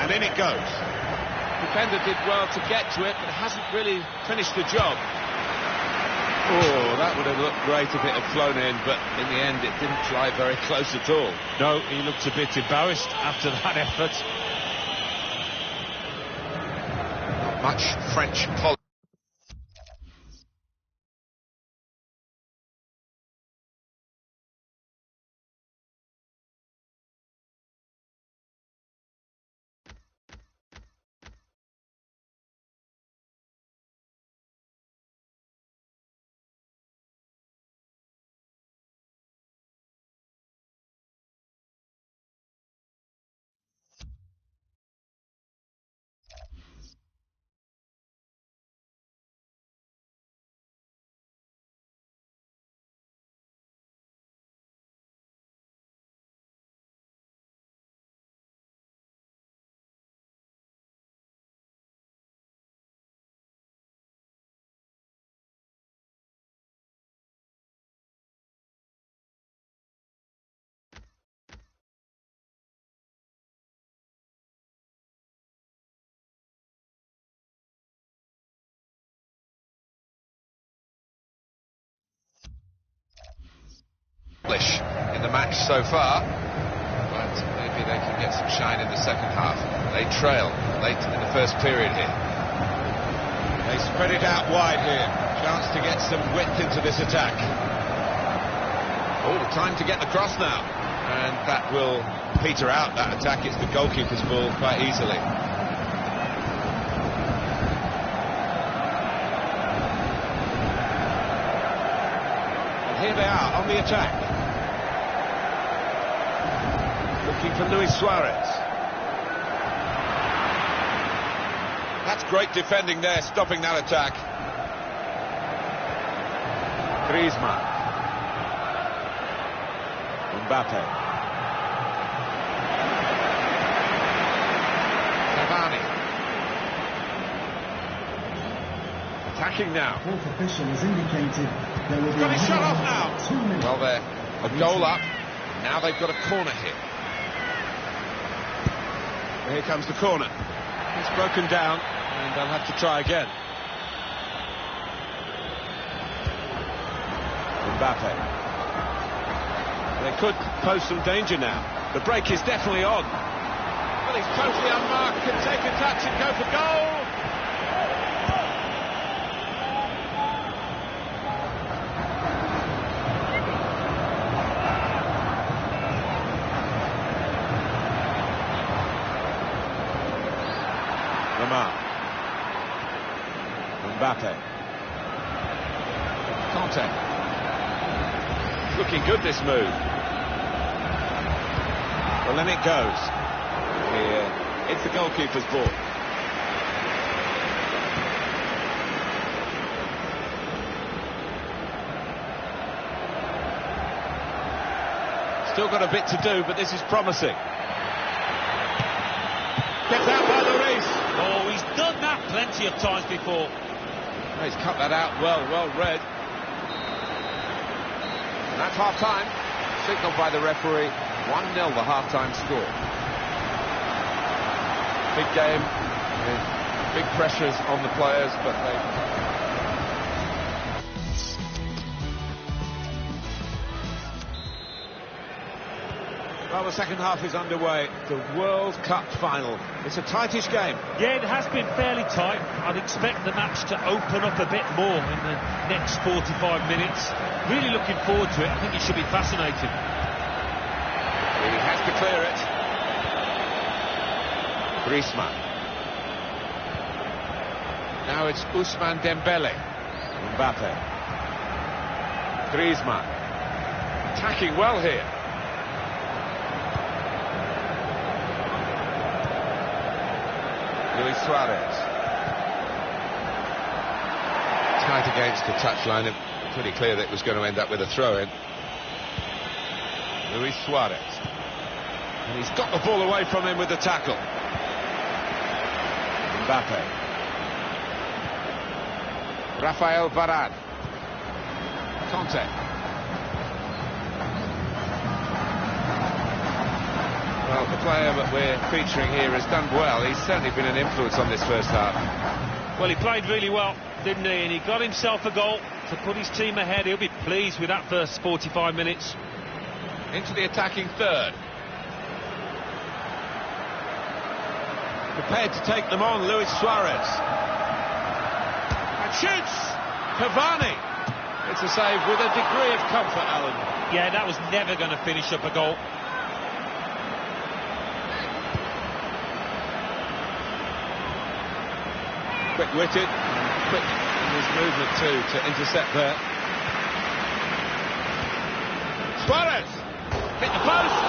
F: And in it goes. Defender did well to get to it, but hasn't really finished the job. Oh, that would have looked great if it had flown in, but in the end it didn't fly very close at all.
C: No, he looked a bit embarrassed after that effort.
G: Not much French policy. In the match so far, but maybe they can get some shine in the second half. They trail late in the first period here.
F: They spread it out wide here. Chance to get some width into this attack. Oh, time to get the cross now. And that will peter out that attack. It's the goalkeeper's ball quite easily. And here they are on the attack. Looking for Luis Suarez. That's great defending there, stopping that attack. Griezmann. Mbappe. Cavani. Attacking now.
D: Fourth official has indicated there will be
F: Got his shot off now.
D: 2 minutes.
F: Well, they're a goal up. Now they've got a corner here. Here comes the corner. It's broken down, and they'll have to try again. Mbappe. They could pose some danger now. The break is definitely on. Well, he's totally unmarked, can take a touch and go for goal. Mbappe. Conte. Looking good, this move. Well, then it goes. Here, it's the goalkeeper's ball. Still got a bit to do, but this is promising. Gets out by Lloris.
C: Oh, he's done that plenty of times before.
F: Oh, he's cut that out well read. And that's half-time. Signalled by the referee. 1-0 the half-time score. Big game. With big pressures on the players, but they... Well, the second half is underway. The World Cup final. It's a tightish game.
C: Yeah, it has been fairly tight. I'd expect the match to open up a bit more in the next 45 minutes. Really looking forward to it. I think it should be fascinating.
F: He has to clear it. Griezmann. Now it's Ousmane Dembele. Mbappe. Griezmann. Attacking well here. Luis Suarez. Tight against the touchline. Pretty clear that it was going to end up with a throw-in. Luis Suarez. And he's got the ball away from him with the tackle. Mbappe. Rafael Varane. Conte. Well, the player that we're featuring here has done well. He's certainly been an influence on this first half.
C: Well, he played really well, didn't he? And he got himself a goal to put his team ahead. He'll be pleased with that first 45 minutes.
F: Into the attacking third. Prepared to take them on, Luis Suarez. And shoots! Cavani! It's a save with a degree of comfort, Alan.
C: Yeah, that was never going to finish up a goal.
F: Quick-witted, quick in his movement too to intercept there. Suarez! Hit the post!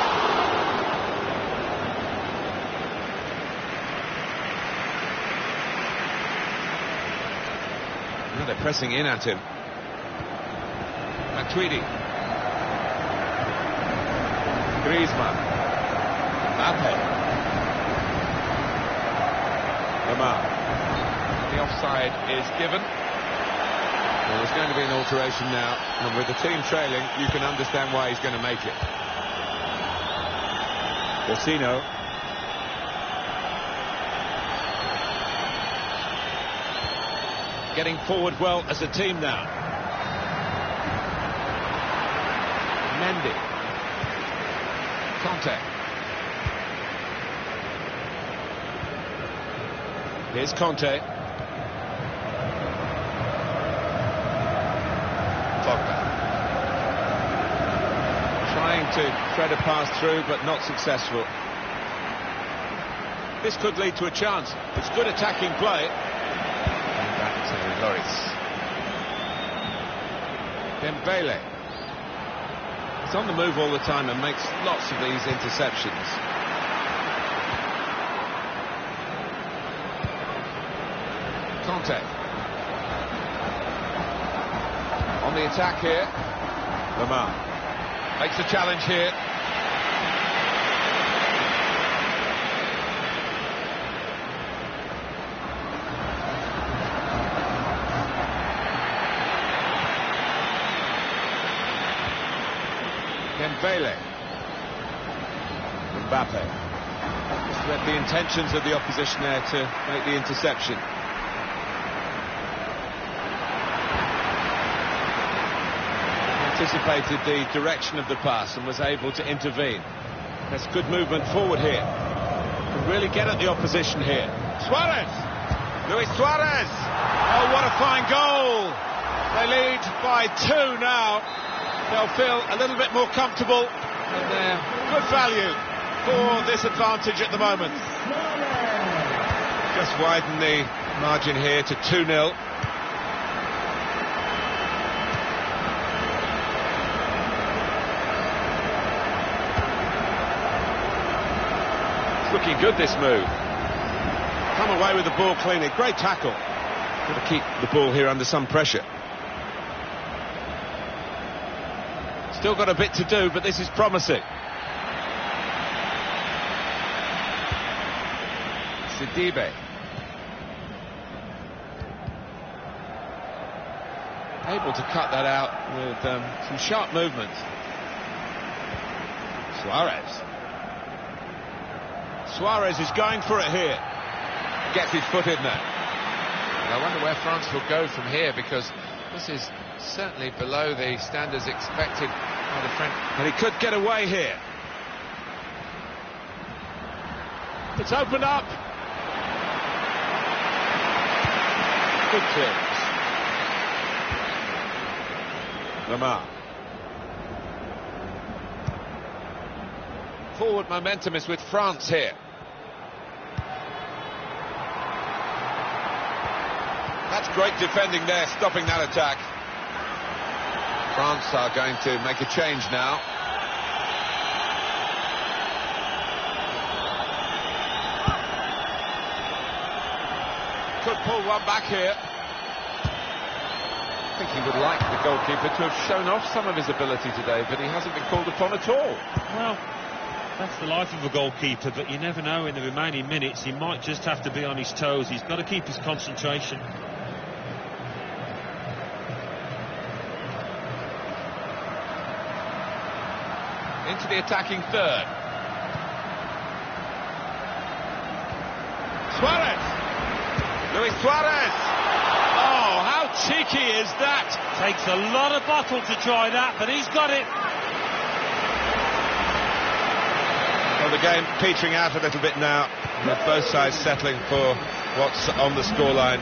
F: Now they're pressing in at him. Matuidi. Griezmann. Mbappe. Lamar. The offside is given. Well, there's going to be an alteration now, and with the team trailing, you can understand why he's going to make it. Vecino. Getting forward well as a team now. Mendy. Conte. Here's Conte. Trying to thread a pass through, but not successful. This could lead to a chance. It's good attacking play. And back to Lloris. Dembele. He's on the move all the time and makes lots of these interceptions. Conte. On the attack here. Lamar. Makes a challenge here. Dembele. Mbappe. Just read the intentions of the opposition there to make the interception. Anticipated the direction of the pass and was able to intervene. That's good movement forward here. Can really get at the opposition here. Suarez! Luis Suarez! Oh, what a fine goal! They lead by 2 now. They'll feel a little bit more comfortable, and they're good value for this advantage at the moment. Just widen the margin here to 2-0. Looking good, this move. Come away with the ball cleanly. Great tackle. Got to keep the ball here under some pressure. Still got a bit to do, but this is promising. Sidibe. Able to cut that out with some sharp movement. Suarez. Suarez is going for it here. Gets his foot in there.
G: And I wonder where France will go from here, because this is certainly below the standards expected by the French.
F: And he could get away here. It's opened up. Good clearance. Lamar. Forward momentum is with France here. That's great defending there, stopping that attack.
G: France are going to make a change now. Could pull one back here. I think he would like the goalkeeper to have shown off some of his ability today, but he hasn't been called upon at all.
C: Well, that's the life of a goalkeeper, but you never know in the remaining minutes. He might just have to be on his toes. He's got to keep his concentration.
G: Into the attacking third. Suarez! Luis Suarez!
C: Oh, how cheeky is that? Takes a lot of bottle to try that, but he's got it.
F: Well, the game petering out a little bit now, with both sides settling for what's on the scoreline.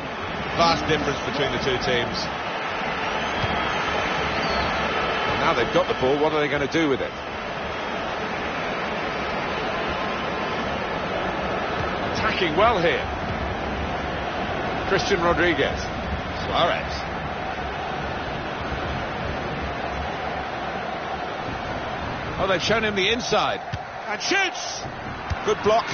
F: Vast difference between the two teams.
G: And now they've got the ball, what are they going to do with it? Attacking well here. Christian Rodriguez. Suarez. Oh, they've shown him the inside. And shoots! Good block.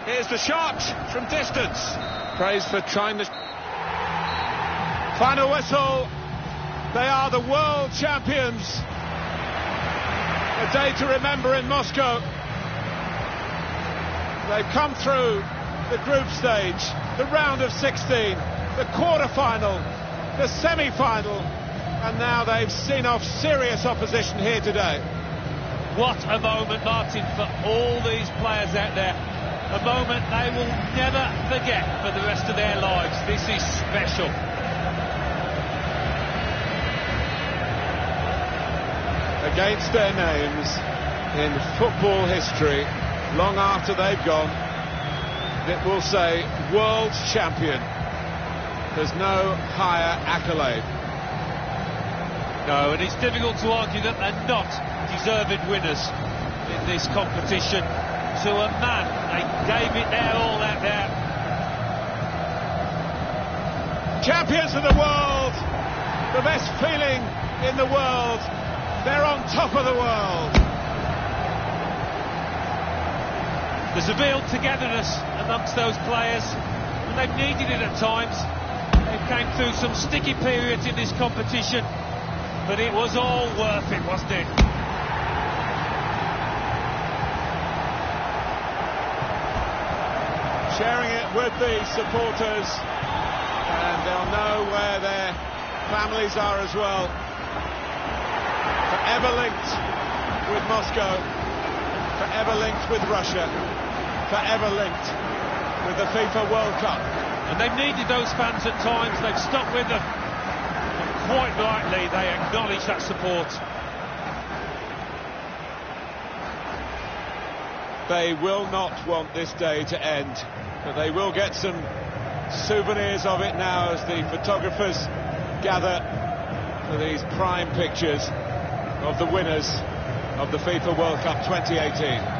G: Here's the shot from distance. Praise for trying to... Final whistle. They are the world champions. A day to remember in Moscow. They've come through the group stage, the round of 16, the quarter-final, the semi-final, and now they've seen off serious opposition here today.
C: What a moment, Martin, for all these players out there. A moment they will never forget for the rest of their lives. This is special.
F: Against their names in football history, long after they've gone, it will say world champion. There's no higher accolade.
C: No, and it's difficult to argue that they're not deserved winners in this competition. To a man, they gave it their all out there.
F: Champions of the world, the best feeling in the world. They're on top of the world.
C: There's a real togetherness amongst those players, and they've needed it at times. They came through some sticky periods in this competition, but it was all worth it, wasn't it?
F: Sharing it with the supporters, and they'll know where their families are as well. Forever linked with Moscow, forever linked with Russia, forever linked with the FIFA World Cup.
C: And they've needed those fans at times, they've stuck with them. And quite rightly, they acknowledge that support.
F: They will not want this day to end, but they will get some souvenirs of it now as the photographers gather for these prime pictures of the winners of the FIFA World Cup 2018.